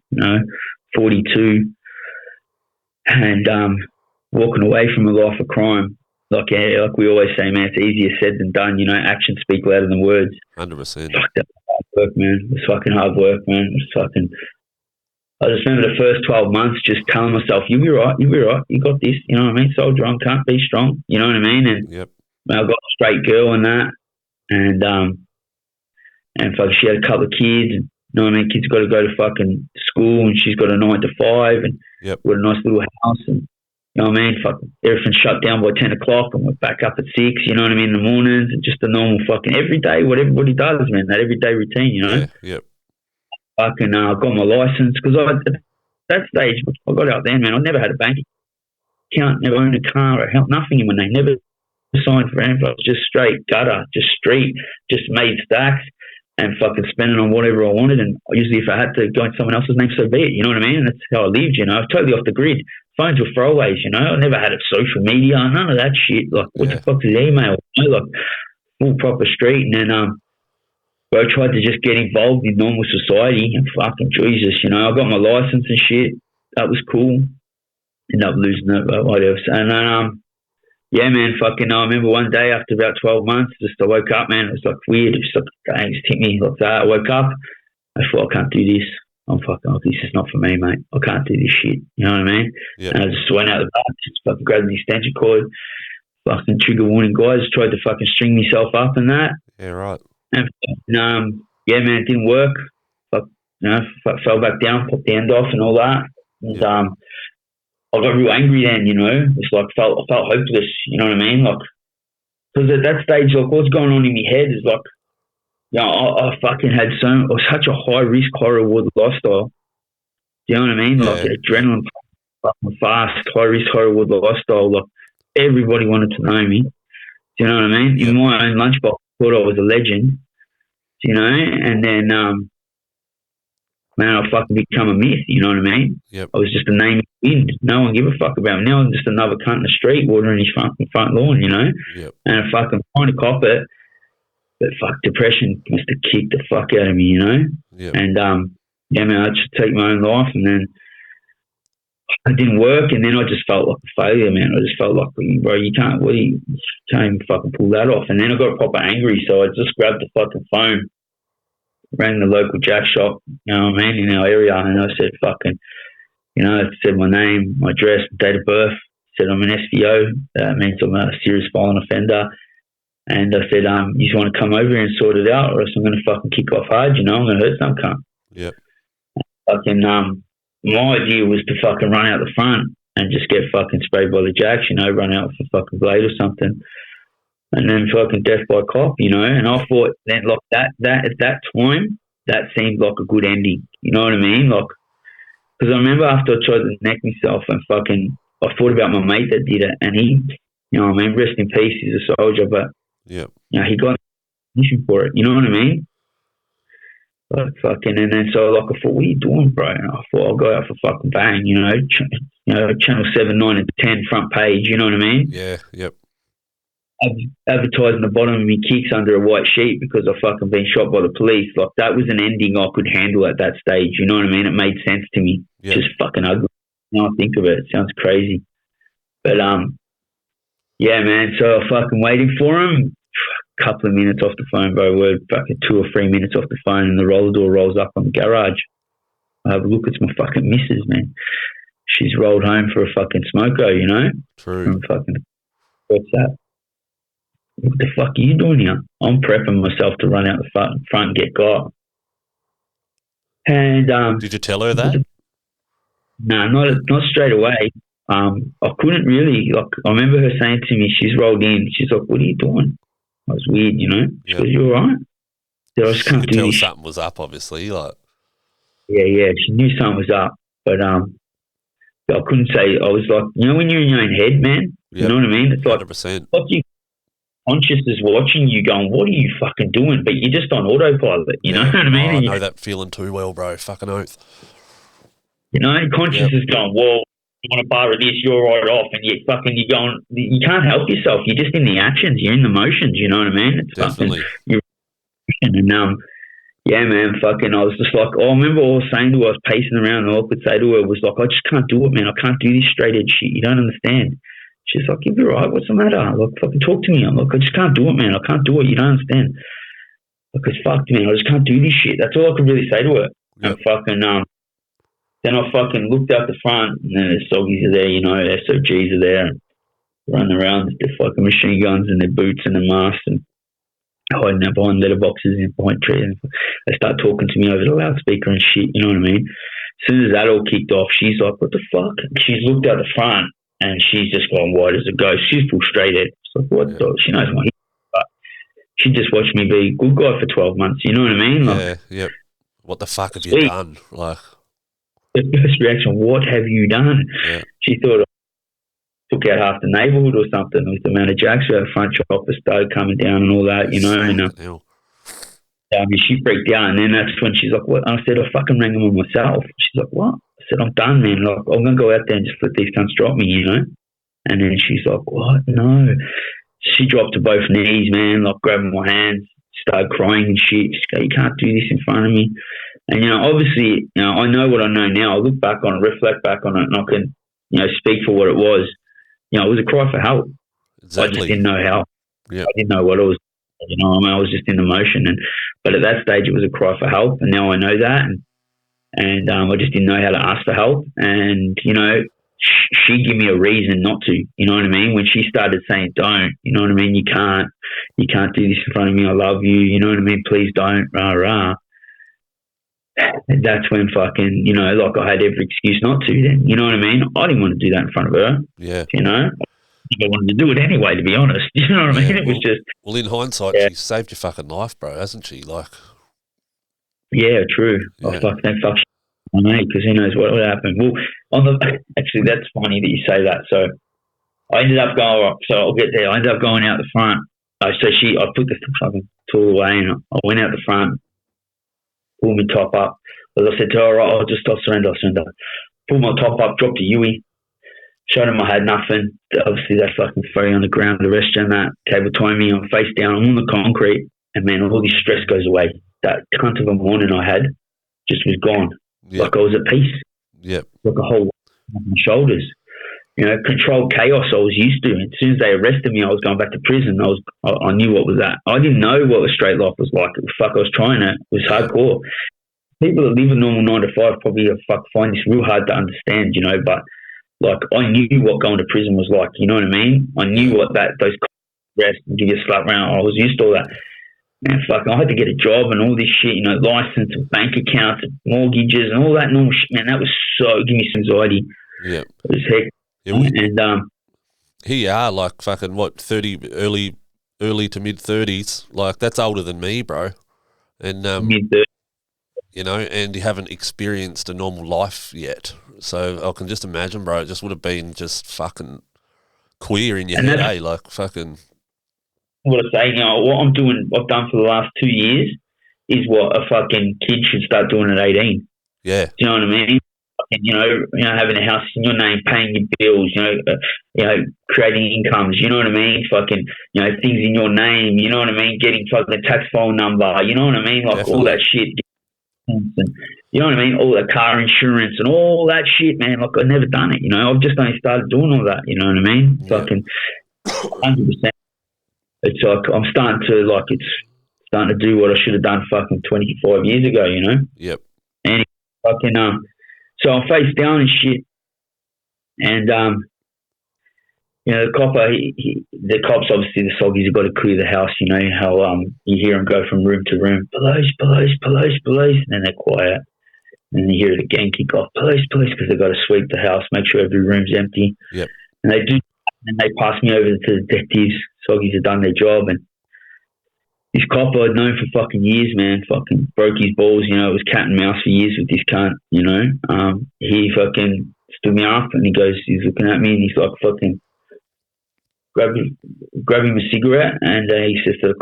Speaker 1: 42, and walking away from a life of crime. Like we always say, man, it's easier said than done. Actions speak louder than words.
Speaker 2: 100%.
Speaker 1: Fuck, that was hard work, man. It was fucking hard work, man. It was fucking. I just remember the first 12 months just telling myself, you'll be right, you got this, you know what I mean? Soldier on, can't be strong, you know what I mean? And I got a straight girl and that, and and she had a couple of kids. And, you know what I mean? Kids got to go to fucking school, and she's got a 9 to 5, and got a nice little house, and you know what I mean? Everything's shut down by 10 o'clock, and we're back up at 6. You know what I mean? In the mornings, and just a normal fucking everyday what everybody does, man. That everyday routine, you know. Fucking, I got my license because at that stage I got out there, man. I never had a bank account, never owned a car or nothing in my name, never signed for anything. I was just straight gutter, just street, just made stacks and fucking spending on whatever I wanted. And usually if I had to go in someone else's name, so be it. You know what I mean? And that's how I lived, you know. I was totally off the grid. Phones were throwaways, you know. I never had a social media, none of that shit. Like, what the fuck is email? You know, like, full proper street. And then, I tried to just get involved in normal society, and fucking Jesus, you know. I got my license and shit. That was cool. Ended up losing it, but whatever. And then, yeah, man, fucking, I remember one day after about 12 months, I woke up, man. It was like weird. It was like, dang, just hit me like that. I woke up. I thought, I can't do this. I'm fucking, this is not for me, mate. I can't do this shit. You know what I mean? And I just went out the back, just fucking grabbed an extension cord, fucking trigger warning guys, tried to fucking string myself up and that.
Speaker 2: Yeah, right.
Speaker 1: And, yeah, man, it didn't work. Fuck, you know, fell back down, popped the end off and all that. And, I got real angry then, you know. It's like, I felt hopeless, you know what I mean? Like, because at that stage, like, what's going on in my head is like, you know, I fucking had such a high risk, high reward lifestyle. Do you know what I mean? Like, adrenaline, fucking fast, high risk, high reward lifestyle. Like, everybody wanted to know me. Do you know what I mean? In my own lunchbox, I thought I was a legend, you know? And then, man, I fucking become a myth, you know what I mean? I was just a name in the wind. No one give a fuck about me. Now I'm just another cunt in the street watering his front lawn, you know? And I fucking trying to cop it, but fuck, depression must have kicked the fuck out of me, you know? And, yeah, man, I just take my own life, and then it didn't work, and then I just felt like a failure, man. I just felt like, bro, you can't even fucking pull that off. And then I got proper angry, so I just grabbed the fucking phone, rang the local jack shop, you know what I mean, in our area, and I said, fucking, you know, I said my name, my address, date of birth, said I'm an SVO, that means I'm a serious violent offender, and I said, you just want to come over here and sort it out, or else I'm going to fucking kick off hard, you know, I'm going to hurt some cunt. Fucking, my idea was to fucking run out the front and just get fucking sprayed by the jacks, you know, run out with a fucking blade or something. And then fucking death by cop, you know. And I thought then, like, that at that time, that seemed like a good ending. You know what I mean? Like, because I remember after I tried to neck myself and fucking, I thought about my mate that did it, and he, you know what I mean, rest in peace, he's a soldier, but, you know, he got mission for it. You know what I mean? Like, fucking, and then so, like, I thought, what are you doing, bro? And I thought, I'll go out for fucking bang, you know, Channel 7, 9 and 10 front page, you know what I mean? Advertising the bottom of my kicks under a white sheet because I fucking been shot by the police. Like, that was an ending I could handle at that stage. You know what I mean? It made sense to me. Just fucking ugly. Now I think of it, it sounds crazy. But, yeah, man. So I fucking waiting for him. A couple of minutes off the phone, bro. We're fucking 2 or 3 minutes off the phone, and the roller door rolls up on the garage. I have a look. It's my fucking missus, man. She's rolled home for a fucking smoko, you know? From fucking, what's that? What the fuck are you doing here? I'm prepping myself to run out the front and get got. And
Speaker 2: did you tell her that?
Speaker 1: No, not straight away. I couldn't really. Like, I remember her saying to me, she's rolled in. She's like, "What are you doing?" I was weird, you know. She goes, "You all right?" So I just can't do this.
Speaker 2: Something was up, obviously. Like,
Speaker 1: yeah, she knew something was up, but I couldn't say. I was like, you know, when you're in your own head, man. You know what I mean? It's like
Speaker 2: 100%.
Speaker 1: Like you. Conscious is watching you going, what are you fucking doing? But you're just on autopilot, you know what I mean?
Speaker 2: I know that feeling too well, bro. Fucking oath.
Speaker 1: You know, conscious is going, well, you want a bar of this, you're right off, and you're going, you can't help yourself. You're just in the actions, you're in the motions, you know what I mean? It's
Speaker 2: definitely.
Speaker 1: And yeah, man, fucking, I was just like, I remember I was saying to her, I was pacing around, and all I could say to her was like, I just can't do it, man. I can't do this straight edge shit. You don't understand. She's like, you'll be right. What's the matter? Like, fucking talk to me. I'm like, I just can't do it, man. I can't do it. You don't understand. Like, it's fucked, man. I just can't do this shit. That's all I could really say to her. And fucking, then I fucking looked out the front, and then the soggies are there, you know, SOGs are there, and running around with their fucking machine guns and their boots and their masks. And hiding out behind letterboxes and behind trees. And they start talking to me over the loudspeaker and shit, you know what I mean? As soon as that all kicked off, she's like, what the fuck? She's looked out the front and she's just gone white as a ghost. She's frustrated. It's like, what the? She knows my history, but she just watched me be a good guy for 12 months, you know what I mean? Like,
Speaker 2: yeah. What the fuck have you done? Like,
Speaker 1: the first reaction, what have you done?
Speaker 2: Yeah.
Speaker 1: She thought I took out half the neighbourhood or something with the amount of jacks out the front shop, the stove coming down and all that, you know. And she freaked out, and then that's when she's like, what? And I said, I fucking rang them on myself. She's like, what? I said, I'm done, man. Like, I'm going to go out there and just let these cunts drop me, you know. And then she's like, what? No. She dropped to both knees, man, like grabbing my hands, started crying and shit. She's like, you can't do this in front of me. And, you know, obviously, you know, I know what I know now. I look back on it, reflect back on it, and I can, you know, speak for what it was. You know, it was a cry for help.
Speaker 2: Exactly.
Speaker 1: I just didn't know how.
Speaker 2: Yeah.
Speaker 1: I didn't know what it was. You know, I mean, I was just in emotion. But at that stage, it was a cry for help. And now I know that. And I just didn't know how to ask for help. And, you know, she gave me a reason not to. You know what I mean? When she started saying, don't, you know what I mean? You can't do this in front of me. I love you. You know what I mean? Please don't, rah, rah. And that's when fucking, you know, like I had every excuse not to then. You know what I mean? I didn't want to do that in front of her.
Speaker 2: Yeah.
Speaker 1: You know? I wanted to do it anyway, to be honest. You know what I mean? It was just...
Speaker 2: Well, in hindsight, she saved your fucking life, bro, hasn't she? Like...
Speaker 1: Yeah, true.
Speaker 2: Yeah.
Speaker 1: Oh, fuck, thank fuck on me, because who knows what would happen. Well, actually, that's funny that you say that. So I ended up going... So I'll get there. I ended up going out the front. I put the fucking tool away and I went out the front, pulled my top up. As I said to her, I'll surrender. Pulled my top up, dropped a Yui. Showed him I had nothing. Obviously, that fucking free on the ground. The rest of that cable tying me. I'm face down. I'm on the concrete. And, man, all this stress goes away. That cunt of a morning I had just was gone.
Speaker 2: Yep.
Speaker 1: Like I was at peace.
Speaker 2: Yep.
Speaker 1: Like a whole on my shoulders. You know, controlled chaos I was used to. As soon as they arrested me, I was going back to prison. I knew what was that. I didn't know what a straight life was like. I was trying it. It was hardcore. People that live a normal 9 to 5 probably find this real hard to understand, you know, but like I knew what going to prison was like, you know what I mean? I knew what those arrests and give you a slap round. I was used to all that. Man, fuck, I had to get a job and all this shit, you know, license and bank accounts and mortgages and all that normal shit, man. That was give me some anxiety.
Speaker 2: Yeah.
Speaker 1: It was heck.
Speaker 2: Yeah, and here you are, like fucking what, 30, early to mid 30s. Like that's older than me, bro. And
Speaker 1: mid-30s.
Speaker 2: you know, and you haven't experienced a normal life yet. So I can just imagine, bro, it just would have been just fucking queer in your head, eh? Like fucking...
Speaker 1: What I say, you know, what I've done for the last 2 years is what a fucking kid should start doing at 18.
Speaker 2: Yeah.
Speaker 1: Do you know what I mean? Fucking, you know, having a house in your name, paying your bills, you know, creating incomes, you know what I mean? Fucking, you know, things in your name, you know what I mean? Getting fucking tax phone number, you know what I mean? Like all that shit. And, you know what I mean? All the car insurance and all that shit, man. Like I've never done it, you know. I've just only started doing all that, you know what I mean?
Speaker 2: Yeah.
Speaker 1: Fucking 100%. It's like I'm starting to do what I should have done fucking 25 years ago, you know?
Speaker 2: Yep.
Speaker 1: And fucking so I'm face down and shit. And you know, the cops obviously the soggies have got to clear the house, you know, how you hear them go from room to room, police, and then they're quiet. And then you hear it again kick off, police, because they've got to sweep the house, make sure every room's empty.
Speaker 2: Yep.
Speaker 1: And they do, and they pass me over to the detectives. Soggies have done their job, and this cop I'd known for fucking years, man, fucking broke his balls, you know, it was cat and mouse for years with this cunt, you know. He fucking stood me up and he's looking at me and he's like fucking grab him a cigarette and he says to the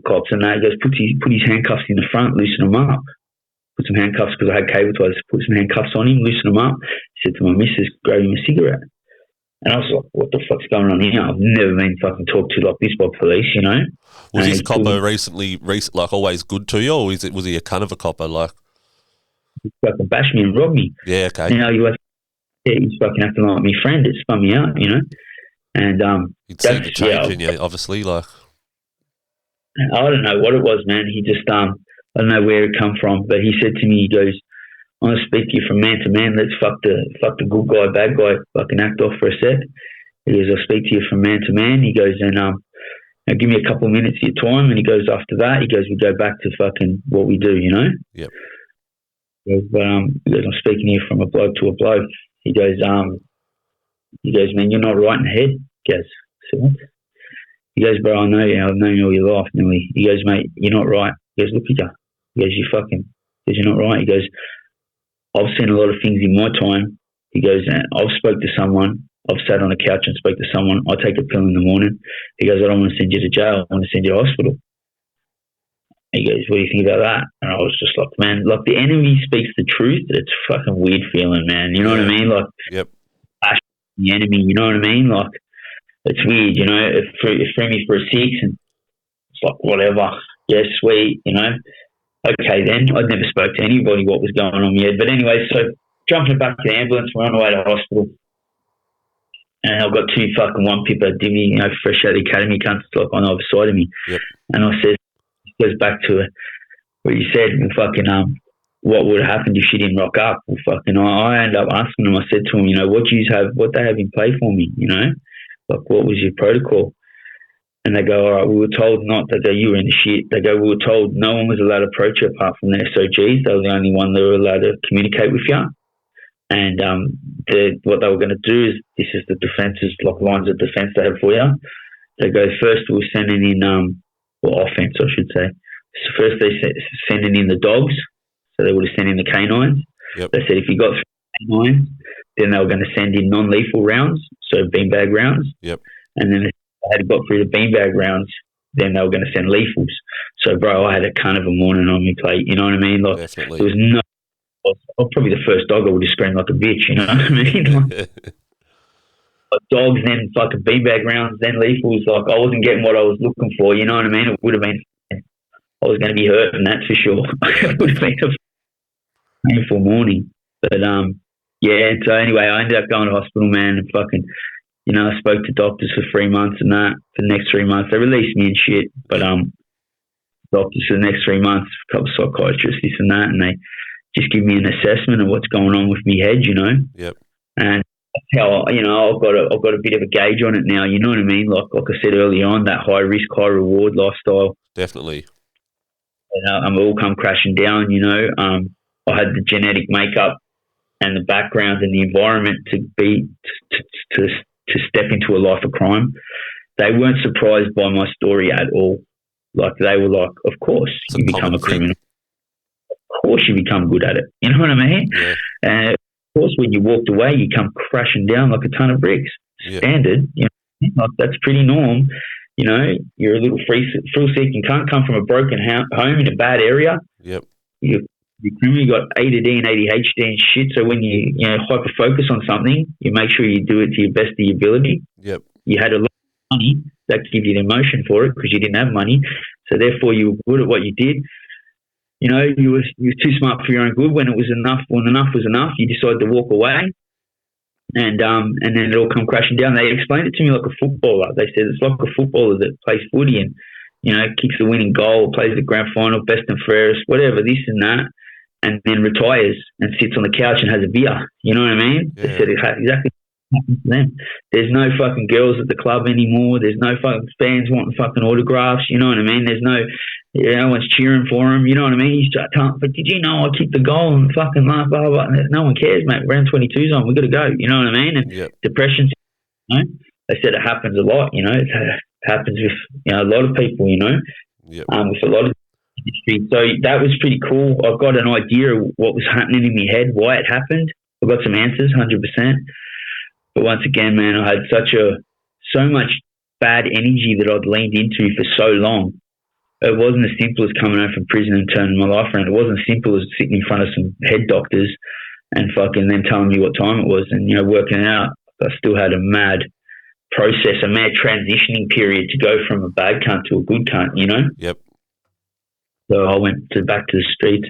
Speaker 1: cops and he goes, put his handcuffs in the front, loosen them up. Put some handcuffs, because I had cable ties, put some handcuffs on him, loosen them up. He said to my missus, grab him a cigarette. And I was like, what the fuck's going on here? I've never been fucking talked to like this by police, you know?
Speaker 2: Was this copper recently, like always good to you, or was he a cunt of a copper? Like,
Speaker 1: he fucking bashed me and robbed me.
Speaker 2: Yeah, okay.
Speaker 1: You know, he's fucking acting like my friend. It spun me out, you know? And
Speaker 2: you'd seen the change in you, obviously, like.
Speaker 1: I don't know what it was, man. He just, I don't know where it come from, but he said to me, he goes, I want to speak to you from man to man. Let's fuck the good guy, bad guy, fucking act off for a sec. He goes, I'll speak to you from man to man. He goes, and Now give me a couple of minutes of your time. And he goes, after that, he goes, we go back to fucking what we do, you know?
Speaker 2: Yep.
Speaker 1: He goes, I'm speaking here from a bloke to a bloke. He goes, man, you're not right in the head. He goes, so what? He goes, bro, I know you. I've known you all your life, nearly. He goes, mate, you're not right. He goes, look at you. He goes, you're not right. He goes, I've seen a lot of things in my time. He goes, I've spoke to someone. I've sat on a couch and spoke to someone. I take a pill in the morning. He goes, I don't want to send you to jail. I want to send you to hospital. He goes, what do you think about that? And I was just like, man, like the enemy speaks the truth. It's a fucking weird feeling, man. You know what I mean? Like,
Speaker 2: yep.
Speaker 1: The enemy, you know what I mean? Like, it's weird, you know. It threw me for a six, and it's like, whatever. Yeah, sweet, you know. Okay, then. I'd never spoke to anybody what was going on yet. But anyway, so jumping back to the ambulance, we're on the way to hospital. And I've got two fucking one pipper divvy, you know, fresh out of the academy cunts like on the other side of me.
Speaker 2: Yep.
Speaker 1: And I said, it goes back to what you said, well, fucking, what would have happened if she didn't rock up? Well, fucking, I ended up asking them, I said to them, you know, what they have in play for me, you know? Like, what was your protocol? And they go, all right, we were told not. They go, you were in the shit. They go, we were told no one was allowed to approach you apart from the SOGs. They were the only one that were allowed to communicate with you. And what they were going to do is, this is the defences, like lines of defence they have for you. They go, first we were sending in, offence, I should say. So first they sending in the dogs. So they would have sent in the canines.
Speaker 2: Yep.
Speaker 1: They said if you got canines, then they were going to send in non-lethal rounds, so beanbag rounds.
Speaker 2: Yep. And
Speaker 1: then if they had got through the beanbag rounds, then they were going to send lethals. So, bro, I had a cunt of a morning on me plate. You know what I mean? Like,
Speaker 2: definitely.
Speaker 1: There was no. I was probably the first dog I would have screamed like a bitch. You know what I mean? Like dogs, then fucking beanbag rounds, then lethals. Like, I wasn't getting what I was looking for. You know what I mean? It would have been. I was going to be hurting, that's for sure. It would have been a painful morning. But yeah. So anyway, I ended up going to hospital, man, and fucking. You know, I spoke to doctors for 3 months and that. For the next 3 months, they released me and shit. But doctors for the next 3 months, a couple of psychiatrists, this and that, and they just give me an assessment of what's going on with me head, you know.
Speaker 2: Yep. And
Speaker 1: that's how, you know, I've got a bit of a gauge on it now. You know what I mean? Like I said earlier on, that high risk, high reward lifestyle.
Speaker 2: Definitely.
Speaker 1: You know, it all come crashing down. You know, I had the genetic makeup and the background and the environment to step into a life of crime. They weren't surprised by my story at all. Like, they were like, of course you become a criminal. Of course you become good at it. You know what I mean?
Speaker 2: Yeah.
Speaker 1: And of course when you walked away, you come crashing down like a ton of bricks.
Speaker 2: Yeah.
Speaker 1: Standard, you know, like that's pretty norm. You know, you're a little thrill-seeking cunt, come from a broken home in a bad area.
Speaker 2: Yep.
Speaker 1: You got ADD and ADHD and shit. So when you hyper focus on something, you make sure you do it to your best of your ability.
Speaker 2: Yep.
Speaker 1: You had a lot of money that give you the emotion for it because you didn't have money. So therefore, you were good at what you did. You know, you were too smart for your own good. When enough was enough, you decided to walk away. And then it all come crashing down. They explained it to me like a footballer. They said it's like a footballer that plays footy and, you know, kicks the winning goal, plays the grand final, best and fairest, whatever, this and that, and then retires and sits on the couch and has a beer. You know what I mean?
Speaker 2: Yeah.
Speaker 1: They said exactly what happened to them. There's no fucking girls at the club anymore. There's no fucking fans wanting fucking autographs. You know what I mean? There's no, no one's cheering for them. You know what I mean? You start telling, but did you know I kicked the goal and fucking blah, blah, blah. No one cares, mate. Round 22's on. We got to go. You know what I mean? And
Speaker 2: yep.
Speaker 1: Depression, you know, they said it happens a lot. You know, it happens with, you know, a lot of people, you know,
Speaker 2: yep.
Speaker 1: With a lot of industry. So that was pretty cool. I got an idea of what was happening in my head, why it happened. I got some answers, 100%. But once again, man, I had so much bad energy that I'd leaned into for so long. It wasn't as simple as coming home from prison and turning my life around. It wasn't as simple as sitting in front of some head doctors and fucking then telling me what time it was and, you know, working it out. I still had a mad process, a mad transitioning period to go from a bad cunt to a good cunt, you know?
Speaker 2: Yep.
Speaker 1: So I went back to the streets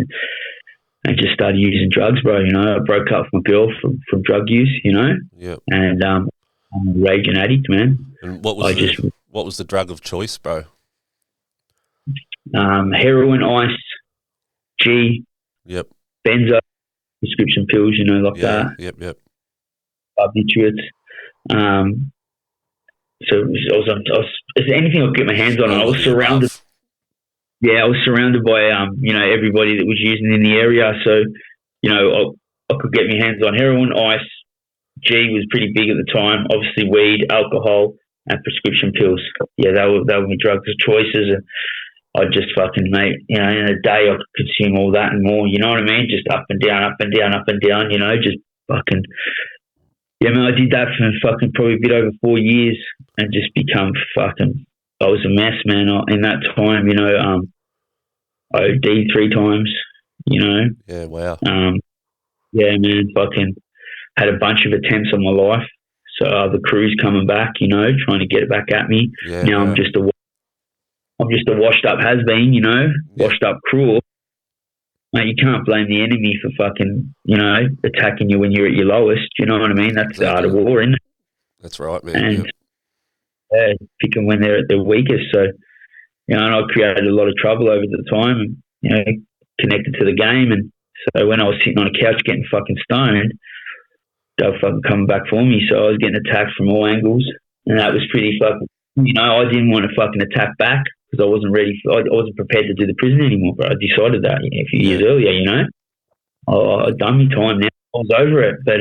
Speaker 1: and just started using drugs, bro. You know, I broke up with my girl from drug use, you know?
Speaker 2: Yep.
Speaker 1: And I'm a raging addict, man.
Speaker 2: And what was the drug of choice, bro?
Speaker 1: Heroin, ice, G,
Speaker 2: yep,
Speaker 1: benzo, prescription pills, you know, like that.
Speaker 2: Yep.
Speaker 1: Barbiturates. So is there anything I could get my hands on? I was surrounded. Yeah, I was surrounded by everybody that was using in the area. So I could get my hands on heroin, ice. G was pretty big at the time. Obviously, weed, alcohol, and prescription pills. Yeah, they were my drugs of choices. And I just fucking, mate, in a day I could consume all that and more. You know what I mean? Just up and down, up and down, up and down. Just fucking. Yeah, man, I did that for fucking probably a bit over 4 years and just become fucking. I was a mess, man. In that time, I OD'd 3 times.
Speaker 2: Yeah, wow.
Speaker 1: Yeah, man, fucking had a bunch of attempts on my life. So the crew's coming back, trying to get it back at me.
Speaker 2: Yeah,
Speaker 1: now
Speaker 2: wow.
Speaker 1: I'm just a washed up has-been, washed up cruel. Mate, you can't blame the enemy for fucking, attacking you when you're at your lowest. You know what I mean? That's the art of war, isn't it?
Speaker 2: That's right, man.
Speaker 1: And pick them when they're at their weakest. So, and I created a lot of trouble over the time and, connected to the game. And so when I was sitting on a couch getting fucking stoned, they were fucking coming back for me. So I was getting attacked from all angles. And that was pretty fucking, I didn't want to fucking attack back because I wasn't ready. I wasn't prepared to do the prison anymore, bro. I decided that a few years earlier, I'd done my time now. I was over it. But,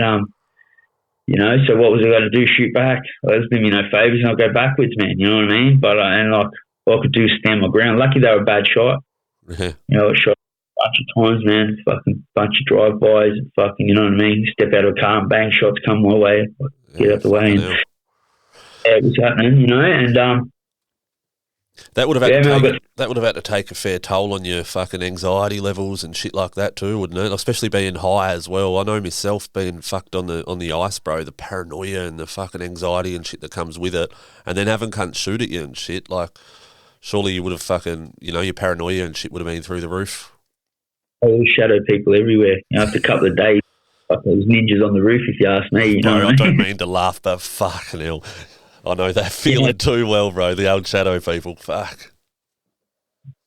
Speaker 1: so what was I going to do? Shoot back? I was doing me no favours and I'll go backwards, man. You know what I mean? But, all I could do is stand my ground. Lucky they were a bad shot.
Speaker 2: Yeah.
Speaker 1: I shot a bunch of times, man. Fucking bunch of drive-bys and fucking, you know what I mean? Step out of a car and bang, shots come my way. Get out the way. And it was happening, and
Speaker 2: that would have had to take a fair toll on your fucking anxiety levels and shit like that too, wouldn't it? Especially being high as well. I know myself being fucked on the ice, bro. The paranoia and the fucking anxiety and shit that comes with it, and then having cunts shoot at you and shit. Like, surely you would have fucking, your paranoia and shit would have been through the roof.
Speaker 1: There was shadow people everywhere. After a couple of days, there was ninjas on the roof, if you ask me.
Speaker 2: I don't mean to laugh, but fucking hell. I know that feeling too well, bro. The old shadow people. Fuck.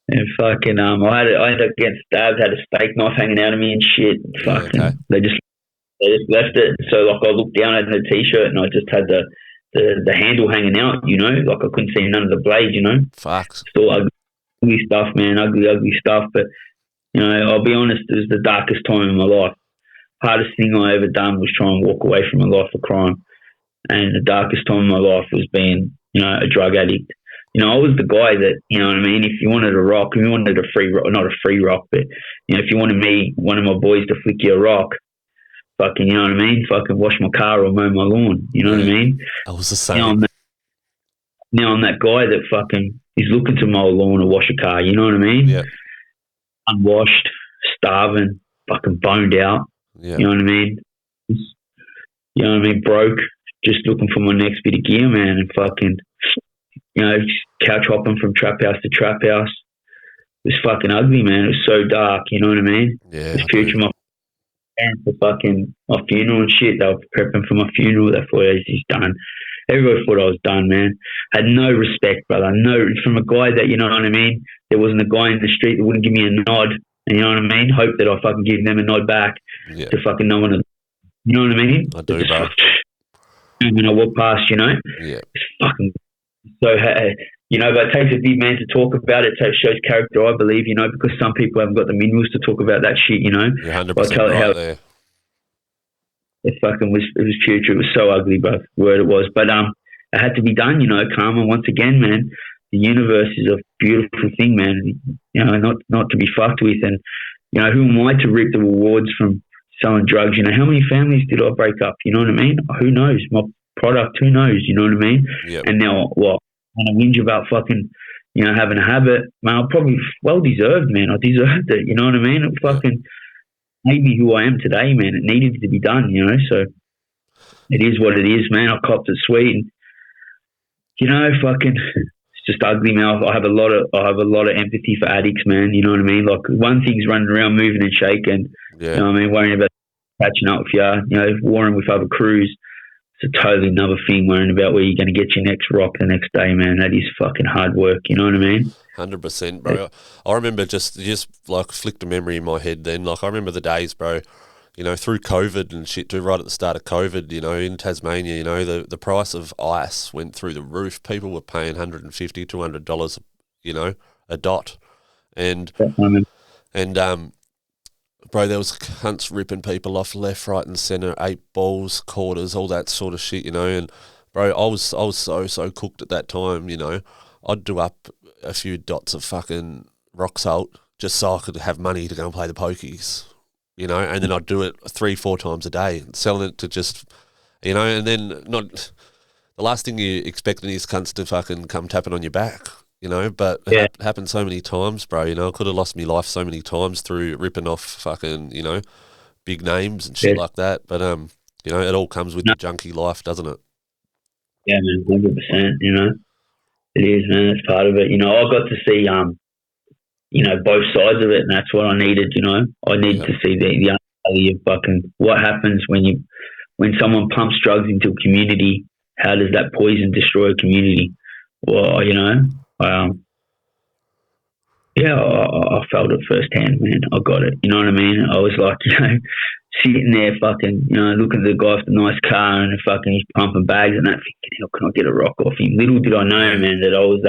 Speaker 1: And fucking, I ended up getting stabbed, had a steak knife hanging out of me and shit. Fucking,
Speaker 2: okay.
Speaker 1: They just left it. So, I looked down at the t-shirt and I just had the handle hanging out, I couldn't see none of the blade,
Speaker 2: Fuck.
Speaker 1: Still ugly stuff, man. Ugly stuff. But, I'll be honest, it was the darkest time in my life. Hardest thing I ever done was try and walk away from a life of crime. And the darkest time in my life was being, a drug addict. I was the guy that, what I mean, if you wanted a rock, if you wanted a free rock, not a free rock, but, if you wanted one of my boys to flick you a rock, fucking, you know what I mean? Fucking wash my car or mow my lawn, you know what I mean?
Speaker 2: I was the same.
Speaker 1: Now I'm that guy that fucking is looking to mow a lawn or wash a car, you know what I mean?
Speaker 2: Yeah.
Speaker 1: Unwashed, starving, fucking boned out,
Speaker 2: yeah.
Speaker 1: You know what I mean? You know what I mean? Broke, just looking for my next bit of gear, man, and fucking, couch hopping from trap house to trap house. It was fucking ugly, man. It was so dark, you know what I mean?
Speaker 2: Yeah.
Speaker 1: It was future my parents for fucking my funeral and shit. They were prepping for my funeral. They thought he's done. Everybody thought I was done, man. Had no respect, brother. No, from a guy that, you know what I mean? There wasn't a guy in the street that wouldn't give me a nod. And you know what I mean? Hope that I fucking give them a nod back to fucking no one. You know what I mean?
Speaker 2: I do, bro.
Speaker 1: When I walk past,
Speaker 2: Yeah.
Speaker 1: It's fucking so, but it takes a big man to talk about it. So it shows character, I believe, because some people haven't got the minerals to talk about that shit,
Speaker 2: You're 100% right there.
Speaker 1: It fucking was, it was future. It was so ugly, bro, word it was. But it had to be done, karma, once again, man. The universe is a beautiful thing, man, not to be fucked with. And, who am I to reap the rewards from selling drugs? How many families did I break up? You know what I mean? Who knows? My product, who knows? You know what I mean?
Speaker 2: Yep.
Speaker 1: And now, when I whinge about fucking, having a habit, man, I probably well-deserved, man. I deserved it, you know what I mean? It fucking made me who I am today, man. It needed to be done, so it is what it is, man. I copped it sweet and, fucking... Just ugly, man. I have a lot of empathy for addicts, man. You know what I mean? Like, one thing's running around moving and shaking.
Speaker 2: Yeah.
Speaker 1: You know what I mean? Worrying about catching up with you, warring with other crews. It's a totally another thing, worrying about where you're going to get your next rock the next day, man. That is fucking hard work. You know what I mean?
Speaker 2: 100%, bro. I remember just like flicked a memory in my head then. Like, I remember the days, bro. you know, through COVID and shit too, right at the start of COVID, you know, in Tasmania, you know, the price of ice went through the roof. People were paying $150, $200, you know, a dot. And bro, there was cunts ripping people off left, right, and centre, 8 balls, quarters, all that sort of shit, you know. And bro, I was so cooked at that time, you know. I'd do up a few dots of fucking rock salt just so I could have money to go and play the pokies, you know. And then I'd do it 3-4 times a day, selling it to just, you know. And then not the last thing you expect these cunts to fucking come tapping on your back. You know, but it happened so many times, bro. You know, I could have lost my life so many times through ripping off fucking, you know, big names and shit like that. But you know, it all comes with the junkie life, doesn't it?
Speaker 1: Yeah, man, 100%. You know, it is, man. It's part of it. You know, I got to see, you know, both sides of it, and that's what I needed. You know, I needed to see the underbelly of fucking what happens when someone pumps drugs into a community. How does that poison destroy a community? Well, you know. I felt it firsthand, man. I got it. You know what I mean? I was like, you know, sitting there fucking, you know, looking at the guy with the nice car and fucking he's pumping bags and that, thinking, how can I get a rock off him? Little did I know, man, that I was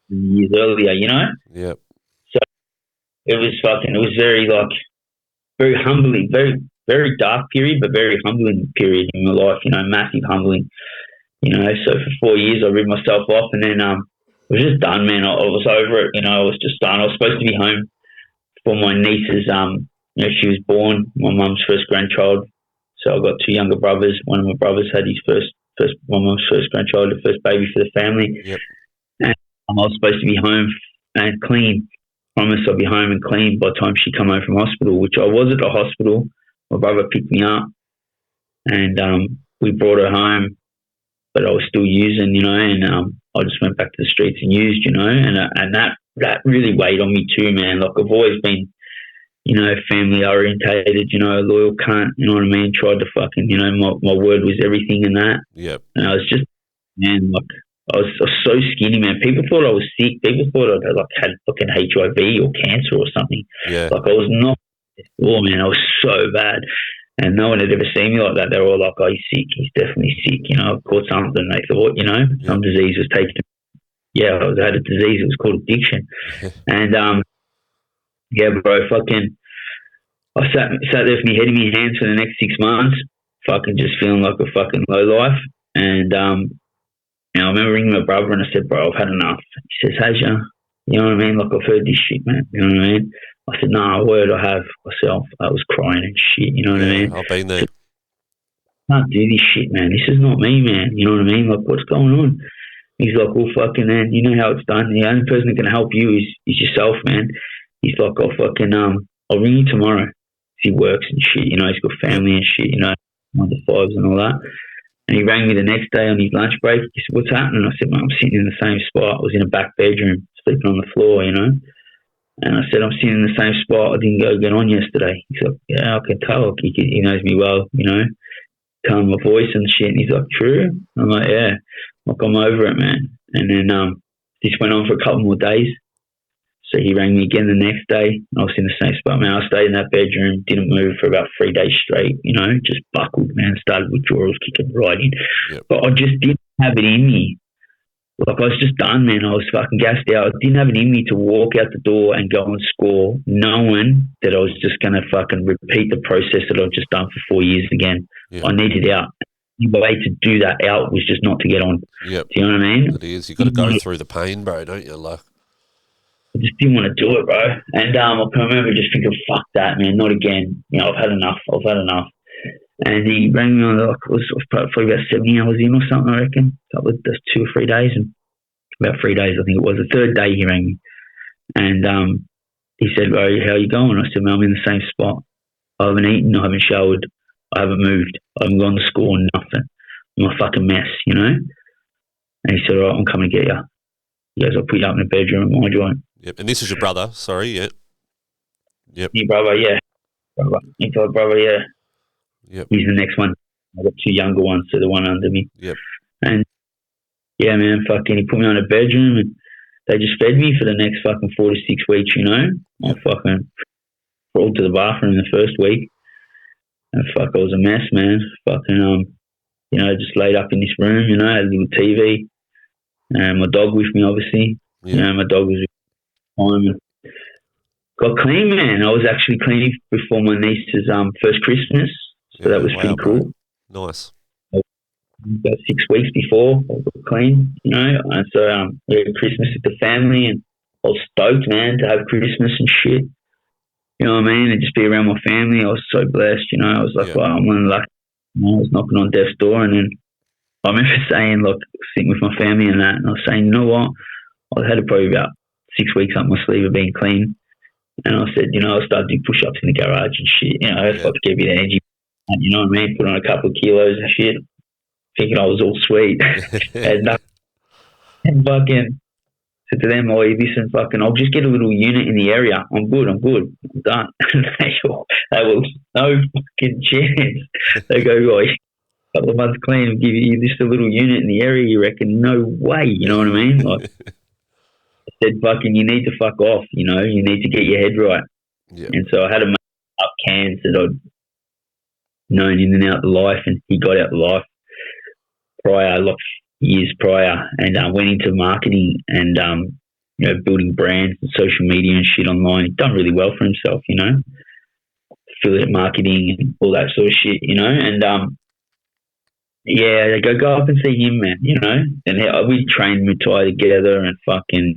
Speaker 1: years earlier, you know?
Speaker 2: Yep.
Speaker 1: So it was very, like, very humbling, very, very dark period, but very humbling period in my life, you know, massive humbling. You know, so for 4 years I ripped myself off and then, I was just done, man. I was over it, you know. I was just done. I was supposed to be home for my niece's, you know, she was born, my mum's first grandchild. So I got 2 younger brothers. One of my brothers had his my mum's first grandchild, the first baby for the family.
Speaker 2: Yep.
Speaker 1: And I was supposed to be home and clean. Promised I'd be home and clean by the time she come home from hospital, which I was at the hospital. My brother picked me up and we brought her home, but I was still using, you know, and I just went back to the streets and used, you know, and that really weighed on me too, man. Like I've always been, you know, family orientated, you know, loyal cunt, you know what I mean? Tried to fucking, you know, my word was everything in that.
Speaker 2: Yep.
Speaker 1: And I was just, man, like I was so skinny, man. People thought I was sick. People thought I like had fucking HIV or cancer or something.
Speaker 2: Yeah.
Speaker 1: Like I was not, oh man, I was so bad. And no one had ever seen me like that. They were all like, oh, he's sick. He's definitely sick. You know, I've caught something. They thought, you know, some disease was taken. Yeah, I had a disease. It was called addiction. And, yeah, bro, fucking, I sat there with my head in my hands for the next 6 months, fucking just feeling like a fucking low life. And, you know, I remember ringing my brother and I said, bro, I've had enough. He says, has ya? You know what I mean? Like, I've heard this shit, man. You know what I mean? I said, no, word, I have. Myself, I was crying and shit, you know what I mean?
Speaker 2: I've been there.
Speaker 1: I can't do this shit, man. This is not me, man. You know what I mean? Like, what's going on? He's like, well, fucking, man, you know how it's done. The only person that can help you is yourself, man. He's like, I'll ring you tomorrow. He works and shit, you know, he's got family and shit, you know, 9 to 5s and all that. And he rang me the next day on his lunch break. He said, what's happening? I said, man, I'm sitting in the same spot. I was in a back bedroom, sleeping on the floor, you know. And I said, I'm sitting in the same spot. I didn't go get on yesterday. He's like, yeah, I can tell. He knows me well, you know, telling my voice and shit. And he's like, true? I'm like, yeah. Like, I'm over it, man. And then this went on for a couple more days. So he rang me again the next day. I was in the same spot, man. I stayed in that bedroom, didn't move for about 3 days straight, you know, just buckled, man. Started withdrawals, kicking right in.
Speaker 2: Yep.
Speaker 1: But I just didn't have it in me. Like, I was just done, man. I was fucking gassed out. I didn't have it in me to walk out the door and go and score, knowing that I was just going to fucking repeat the process that I've just done for 4 years again.
Speaker 2: Yep.
Speaker 1: I needed out. The way to do that out was just not to get on.
Speaker 2: Yep.
Speaker 1: Do you know what I mean?
Speaker 2: It is. You've got to go through the pain, bro, don't you? Like,
Speaker 1: I just didn't want to do it, bro. And I can remember just thinking, fuck that, man, not again. You know, I've had enough. And he rang me on, like, it was probably about 70 hours in or something, I reckon. That's 2 or 3 days. And about 3 days, I think it was. The third day he rang me. And he said, bro, how you going? I said, man, I'm in the same spot. I haven't eaten, I haven't showered, I haven't moved, I haven't gone to school, nothing. I'm a fucking mess, you know? And he said, all right, I'm coming to get you. He goes, I'll put you up in the bedroom at my joint.
Speaker 2: Yep. And this is your brother, sorry, yeah. Yep.
Speaker 1: Your brother, yeah. He told brother, yeah.
Speaker 2: Yep.
Speaker 1: He's the next one. I've got 2 younger ones, so the one under me.
Speaker 2: Yep.
Speaker 1: And yeah, man, fucking, he put me on a bedroom and they just fed me for the next fucking 4 to 6 weeks, you know? I fucking crawled to the bathroom the first week. And fuck, I was a mess, man. Fucking, just laid up in this room, had a little TV, and my dog with me, obviously.
Speaker 2: Yeah.
Speaker 1: My dog was with me. Got clean, man. I was actually clean before my niece's first Christmas, so that was pretty cool.
Speaker 2: Bro. Nice.
Speaker 1: About 6 weeks before I got clean, and so we had Christmas with the family, and I was stoked, man, to have Christmas and shit. You know what I mean? And just be around my family. I was so blessed, I was like, wow, I'm one lucky. I was knocking on death's door, and then I remember saying, like, sitting with my family and that, and I was saying, you know what? I had probably about 6 weeks up my sleeve of being clean. And I said, I started doing push-ups in the garage and shit. If I could get a bit of energy, you know what I mean? Put on a couple of kilos and shit, thinking I was all sweet. And fucking said to them, listen, fucking, I'll just get a little unit in the area. I'm good, I'm done. They were no fucking chance. They go, a couple of months clean, we'll give you just a little unit in the area, you reckon? No way, you know what I mean? Like, I said, fucking, you need to fuck off, you need to get your head right.
Speaker 2: Yeah.
Speaker 1: And so I had a mate up Cairns that I'd known in and out of life, and he got out of life years prior, and went into marketing and, building brands and social media and shit online. He'd done really well for himself, affiliate marketing and all that sort of shit, and they go up and see him, man, and we train Muay Thai together and fucking,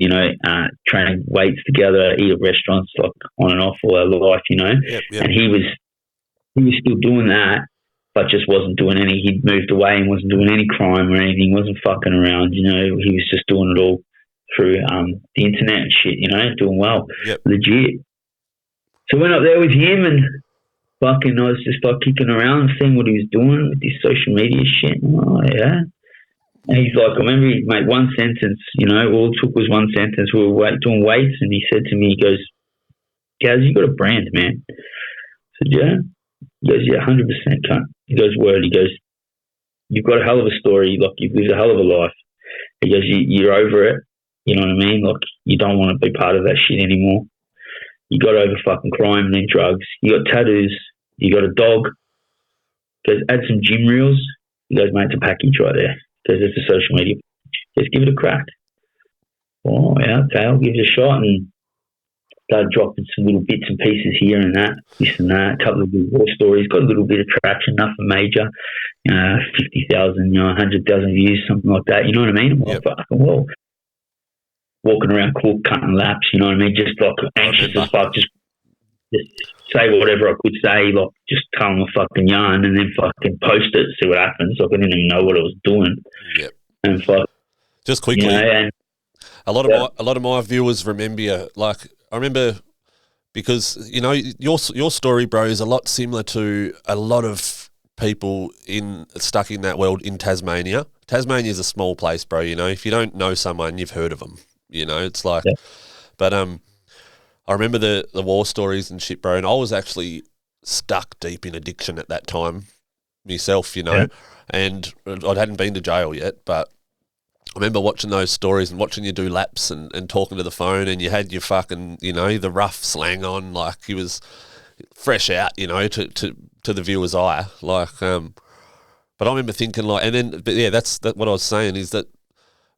Speaker 1: train weights together, eat at restaurants, like on and off all our life,
Speaker 2: Yep.
Speaker 1: And he was still doing that, but just wasn't doing any. He'd moved away and wasn't doing any crime or anything, wasn't fucking around, he was just doing it all through the internet and shit, doing well, legit. So I went up there with him, and fucking I was just like kicking around, seeing what he was doing with this social media shit. Oh, yeah. And he's like, I remember he made one sentence, all it took was one sentence. We were doing weights, and he said to me, he goes, Gaz, you got a brand, man. I said, yeah. He goes, yeah, 100%, cunt. He goes, word. He goes, you've got a hell of a story. Like, you've lived a hell of a life. He goes, you're over it. You know what I mean? Like, you don't want to be part of that shit anymore. You got over fucking crime and then drugs. You got tattoos. You got a dog. He goes, add some gym reels. He goes, mate, it's a package right there. He goes, it's a social media. He goes, give it a crack. Oh, yeah, okay, I'll give it a shot. And started dropping some little bits and pieces here and that, this and that, a couple of little war stories, got a little bit of traction, nothing major, 50,000, 100,000 views, something like that, you know what I mean?
Speaker 2: Yep.
Speaker 1: Fucking well. Walking around cool, cutting laps, you know what I mean? Just like anxious as fuck, just say whatever I could say, like just tell them a fucking yarn and then fucking post it, see what happens. Like I didn't even know what I was doing.
Speaker 2: Yep.
Speaker 1: And fuck.
Speaker 2: Just quickly,
Speaker 1: and
Speaker 2: a lot of my viewers remember you. Like I remember because your story, bro, is a lot similar to a lot of people stuck in that world in Tasmania. Tasmania is a small place, bro. If you don't know someone, you've heard of them. It's like, but I remember the war stories and shit, bro. And I was actually stuck deep in addiction at that time myself, and I hadn't been to jail yet, but I remember watching those stories and watching you do laps and talking to the phone, and you had your fucking, the rough slang on, like he was fresh out, to the viewer's eye, like, but I remember thinking like, and then, but yeah, that's what I was saying is that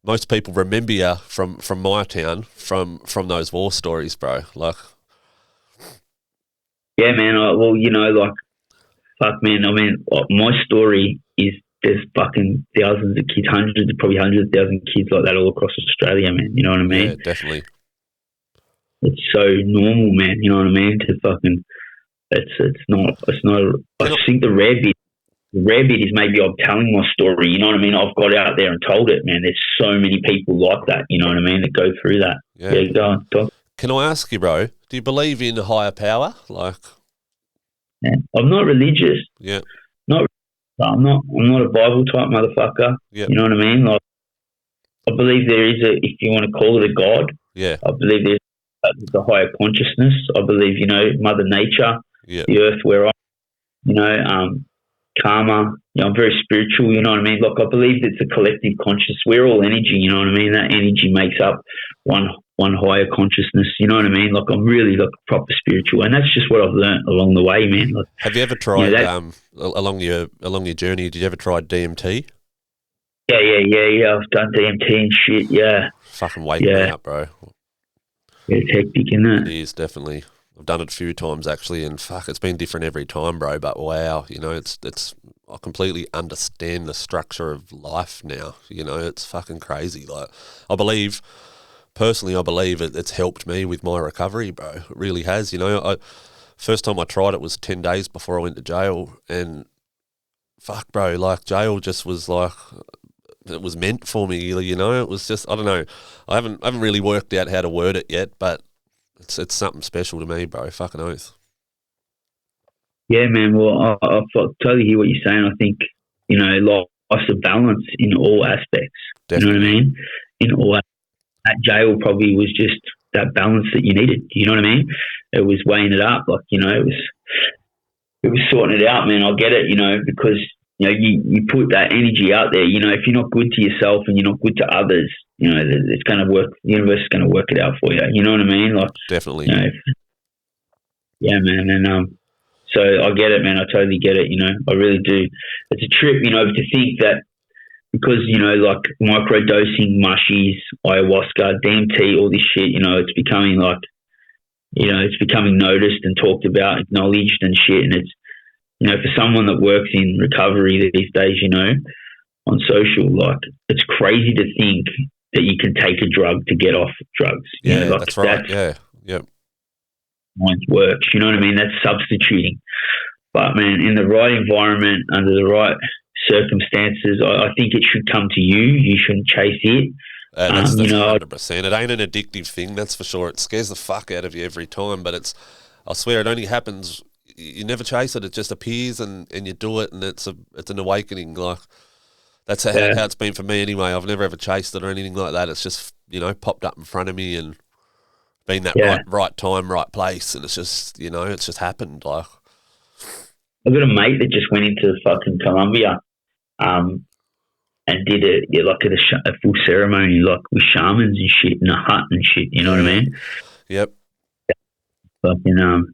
Speaker 2: most people remember you from my town, from those war stories, bro. Like, yeah, man.
Speaker 1: Like, fuck, man. I mean, my story is there's fucking thousands of kids, probably 100,000 kids like that all across Australia, man. You know what I mean?
Speaker 2: Yeah, definitely.
Speaker 1: It's so normal, man. You know what I mean? To fucking, it's not. I think the rare bit is maybe I'm telling my story, you know what I mean? I've got out there and told it, man. There's so many people like that, you know what I mean, that go through that.
Speaker 2: Yeah.
Speaker 1: Go on, talk.
Speaker 2: Can I ask you, bro, do you believe in higher power? Like,
Speaker 1: man, I'm not religious.
Speaker 2: Yeah.
Speaker 1: I'm not a Bible type motherfucker.
Speaker 2: Yeah.
Speaker 1: You know what I mean? Like, I believe there is if you want to call it a God.
Speaker 2: Yeah.
Speaker 1: I believe there's a higher consciousness. I believe, Mother Nature, the earth we're on, karma, I'm very spiritual, you know what I mean? Like, I believe it's a collective consciousness. We're all energy, you know what I mean? That energy makes up one one higher consciousness. You know what I mean? Like I'm really like proper spiritual, and that's just what I've learnt along the way, man. Like,
Speaker 2: have you ever tried along your journey? Did you ever try DMT?
Speaker 1: Yeah. I've done DMT and shit. Yeah,
Speaker 2: fucking wake me up, bro.
Speaker 1: Yeah, it's hectic, isn't it?
Speaker 2: It is, definitely. I've done it a few times actually, and fuck, it's been different every time, bro. But wow, you know, it's I completely understand the structure of life now. You know, it's fucking crazy. Like, I believe it's helped me with my recovery, bro. It really has. You know, first time I tried it was 10 days before I went to jail, and fuck, bro, like jail just was like, it was meant for me. You know, it was just, I don't know. I haven't really worked out how to word it yet, but it's something special to me, bro. Fucking oath.
Speaker 1: Yeah, man. Well, I totally hear what you're saying. I think, you know, life's a balance in all aspects.
Speaker 2: Definitely.
Speaker 1: You know what I mean? In all, that jail probably was just that balance that you needed. You know what I mean? It was weighing it up. Like, you know, it was sorting it out, man. I get it, you know, because, you know, you put that energy out there. You know, if you're not good to yourself and you're not good to others, you know, it's going to work. The universe is going to work it out for you. You know what I mean? Like,
Speaker 2: definitely.
Speaker 1: You know, yeah, man. And so I get it, man. I totally get it. You know, I really do. It's a trip, you know, to think that because, you know, like microdosing, mushies, ayahuasca, DMT, all this shit, you know, it's becoming like, you know, it's becoming noticed and talked about, acknowledged and shit. And it's, you know, for someone that works in recovery these days, you know, on social, like, it's crazy to think that you can take a drug to get off drugs.
Speaker 2: Yeah,
Speaker 1: you know, like,
Speaker 2: that's right. Yeah, yep.
Speaker 1: Mind works. You know what I mean? That's substituting. But, man, in the right environment, under the right circumstances, I think it should come to you. You shouldn't chase it.
Speaker 2: That's
Speaker 1: you know,
Speaker 2: 100%. It ain't an addictive thing, that's for sure. It scares the fuck out of you every time, but I swear it only happens. You never chase it. It just appears and you do it, and it's an awakening. Like, that's how it's been for me anyway. I've never ever chased it or anything like that. It's just, you know, popped up in front of me and been that right time, right place, and it's just, you know, it's just happened. Like,
Speaker 1: I've got a mate that just went into fucking Colombia, and did a full ceremony, like with shamans and shit in a hut and shit. You know what I mean?
Speaker 2: Yep.
Speaker 1: Fucking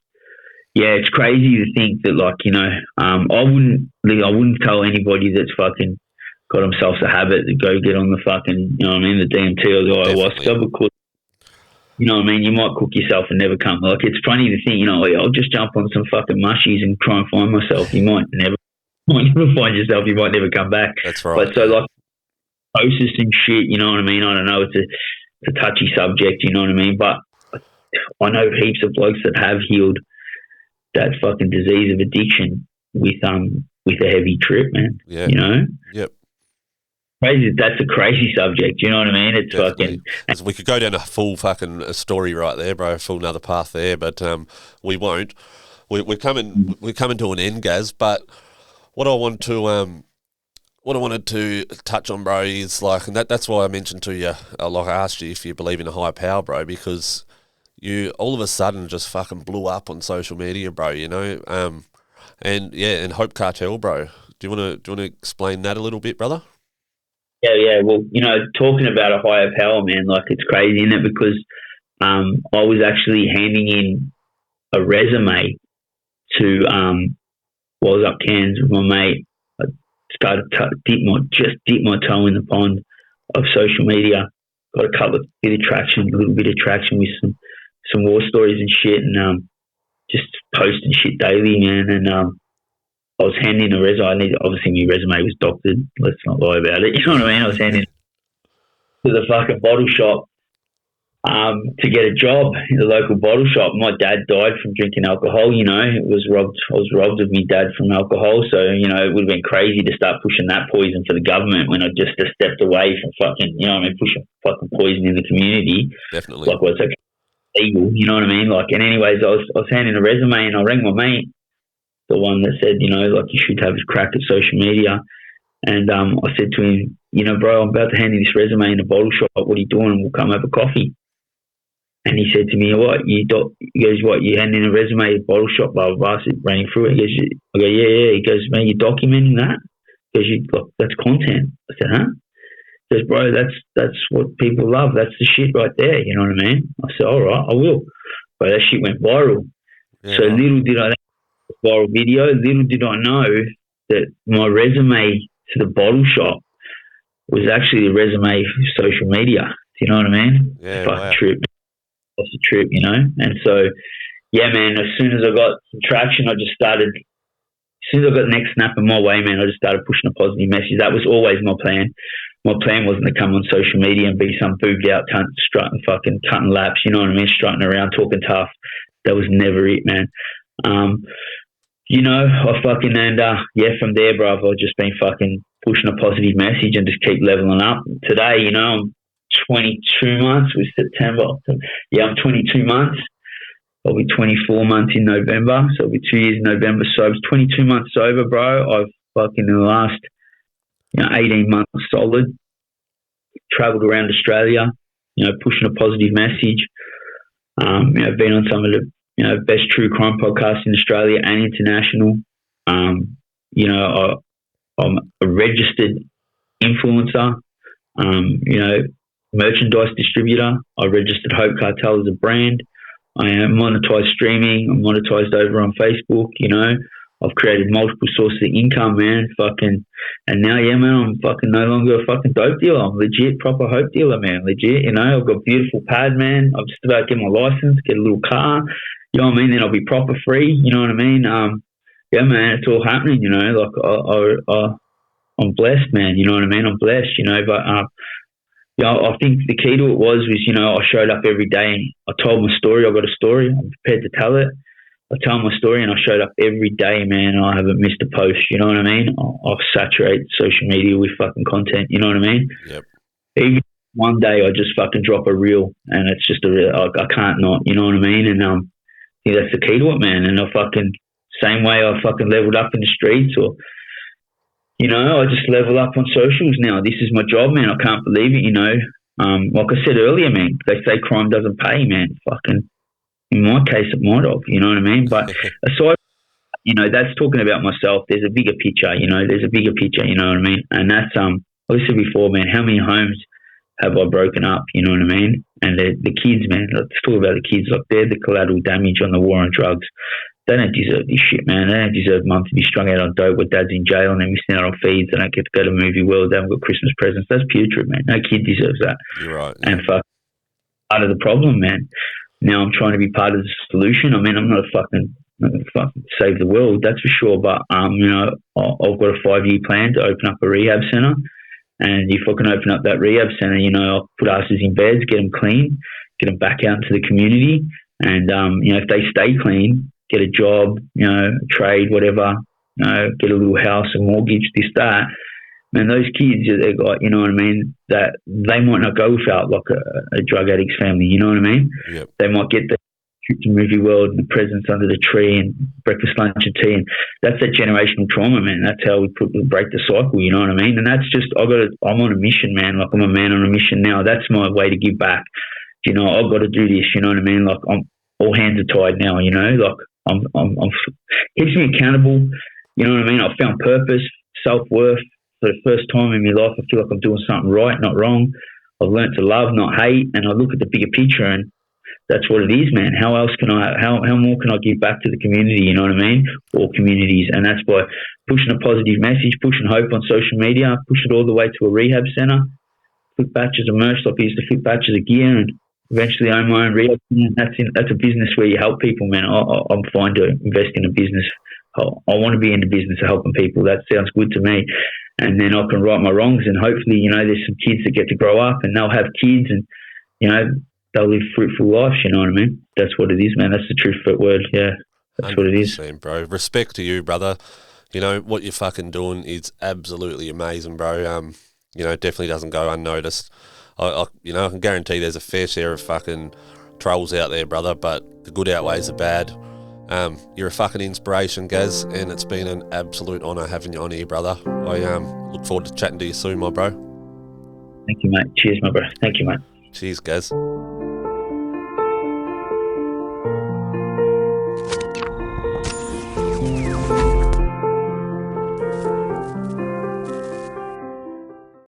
Speaker 1: yeah, it's crazy to think that, like, you know, I wouldn't tell anybody that's fucking got themselves a habit to go get on the fucking, you know what I mean, the DMT or the ayahuasca, because, you know what I mean, you might cook yourself and never come. Like, it's funny to think, you know, I'll just jump on some fucking mushies and try and find myself. You might never find yourself. You might never come back.
Speaker 2: That's right.
Speaker 1: But so, like, process and shit, you know what I mean? I don't know. It's a touchy subject, you know what I mean? But I know heaps of blokes that have healed that fucking disease of addiction with a heavy trip, man.
Speaker 2: Yeah.
Speaker 1: You know?
Speaker 2: Yep.
Speaker 1: Crazy. That's a crazy subject. You know what I mean? It's
Speaker 2: definitely.
Speaker 1: fucking.
Speaker 2: We could go down a full fucking story right there, bro. A full another path there, but we won't. We're coming to an end, Gaz. But what I wanted to touch on, bro, is like, and that's why I mentioned to you, like I asked you if you believe in a higher power, bro, because you all of a sudden just fucking blew up on social media, bro. You know, and Hope Cartel, bro. Do you want to explain that a little bit, brother?
Speaker 1: Yeah. Well, you know, talking about a higher power, man, like, it's crazy, isn't it? Because I was actually handing in a resume to while I was up Cairns with my mate. I started dip my toe in the pond of social media. Got a little bit of traction with some war stories and shit, and just posting shit daily, man. And I was handing a resume. Obviously, my resume was doctored. Let's not lie about it. You know what I mean? I was handing to the fucking bottle shop to get a job in the local bottle shop. My dad died from drinking alcohol. You know, I was robbed of my dad from alcohol. So, you know, it would have been crazy to start pushing that poison for the government when I just stepped away from fucking, you know what I mean, pushing fucking poison in the community.
Speaker 2: Definitely.
Speaker 1: Like, what's illegal, you know what I mean? Like, and anyways, I was handing a resume, and I rang my mate, the one that said, you know, like, you should have a crack at social media. And I said to him, you know, bro, I'm about to hand you this resume in a bottle shop. What are you doing? And we'll come have a coffee. And he said to me, what? He goes, what, you handing a resume at a bottle shop? Blah, blah, blah. I said, running through it. I go, yeah. He goes, man, you're documenting that? He goes, look, that's content. I said, huh? Says, bro, that's what people love. That's the shit right there. You know what I mean? I said, all right, I will. But that shit went viral.
Speaker 2: Yeah,
Speaker 1: so
Speaker 2: right.
Speaker 1: little did I viral video. Little did I know that my resume to the bottle shop was actually the resume for social media. Do you know what I mean?
Speaker 2: Yeah,
Speaker 1: Fucking
Speaker 2: wow.
Speaker 1: trip. That's a trip, you know? And so, yeah, man, as soon as I got some traction, I just started. As soon as I got the next snap in my way, man, I just started pushing a positive message. That was always my plan. My plan wasn't to come on social media and be some booged out cunt strutting fucking cutting laps, you know what I mean? Strutting around, talking tough. That was never it, man. You know, I fucking, and from there, bro, I've just been fucking pushing a positive message and just keep leveling up. Today, you know, I'm 22 months with September. Yeah, I'm 22 months. I'll be 24 months in November, so it'll be 2 years in November. So I was 22 months sober, bro. I've fucking in the last 18 months solid, travelled around Australia, pushing a positive message. Been on some of the best true crime podcasts in Australia and international. I'm a registered influencer. Merchandise distributor. I registered Hope Cartel as a brand. I am monetized streaming. I'm monetized over on Facebook. I've created multiple sources of income, man. And now, yeah, man, I'm fucking no longer a fucking dope dealer. I'm legit, proper hope dealer, man. Legit, I've got a beautiful pad, man. I'm just about to get my license, get a little car. You know what I mean? Then I'll be proper free. You know what I mean? Yeah, man, it's all happening. Like I'm blessed, man. You know what I mean? I'm blessed. But I think the key to it was I showed up every day and I told my story. I got a story. I'm prepared to tell it. I tell my story and I showed up every day, man. And I haven't missed a post. You know what I mean? I'll saturate social media with fucking content. You know what I mean?
Speaker 2: Yep.
Speaker 1: Even one day I just fucking drop a reel and it's just a reel. I can't not. You know what I mean? And I think that's the key to it, man. And same way I fucking leveled up in the streets or I just level up on socials now. This is my job, man. I can't believe it, Like I said earlier, man, they say crime doesn't pay, man. Fucking, in my case, it might have, you know what I mean? But aside, that's talking about myself. There's a bigger picture, there's a bigger picture, you know what I mean? And that's, like I said before, man, how many homes have I broken up, you know what I mean? And the kids, man, let's talk about the kids. Like, they're the collateral damage on the war on drugs. They don't deserve this shit, man. They don't deserve mum to be strung out on dope with dad's in jail and they're missing out on feeds. They don't get to go to movie world. They haven't got Christmas presents. That's putrid, man. No kid deserves that.
Speaker 2: You're right. Yeah.
Speaker 1: And part of the problem, man. Now I'm trying to be part of the solution. I mean, I'm not fucking save the world, that's for sure. But I've got a 5-year plan to open up a rehab center. And if I can open up that rehab center, I'll put asses in beds, get them clean, get them back out into the community. And, if they stay clean, get a job, trade, whatever, get a little house, a mortgage, this, that. Man, those kids, they got, you know what I mean, that they might not go without like a drug addict's family, you know what I mean?
Speaker 2: Yep.
Speaker 1: They might get the trip to movie world and the presents under the tree and breakfast, lunch and tea. And that's that generational trauma, man. That's how we break the cycle, you know what I mean? And that's just, I'm on a mission, man. Like, I'm a man on a mission now. That's my way to give back. I've got to do this, you know what I mean? Like, I'm all hands are tied now, like, I'm keeps me accountable. You know what I mean? I've found purpose, self-worth for the first time in my life. I feel like I'm doing something right, not wrong. I've learned to love, not hate, and I look at the bigger picture, and that's what it is, man. How else can how more can I give back to the community? You know what I mean? Or communities, and that's by pushing a positive message, pushing hope on social media, push it all the way to a rehab center, flip batches of merch like I used to flip batches of gear, and eventually own my own rehab. That's a business where you help people, man. I'm fine to invest in a business. I want to be in the business of helping people. That sounds good to me. And then I can right my wrongs, and hopefully, there's some kids that get to grow up and they'll have kids, and they'll live fruitful lives. You know what I mean? That's what it is, man. That's the truth for it word. Yeah, that's what it is,
Speaker 2: bro. Respect to you, brother. What you're fucking doing is absolutely amazing, bro. Definitely doesn't go unnoticed. I can guarantee there's a fair share of fucking trolls out there, brother, but the good outweighs the bad. You're a fucking inspiration, Gaz, and it's been an absolute honour having you on here, brother. I look forward to chatting to you soon, my bro.
Speaker 1: Thank you, mate. Cheers, my bro. Thank you, mate.
Speaker 2: Cheers, Gaz.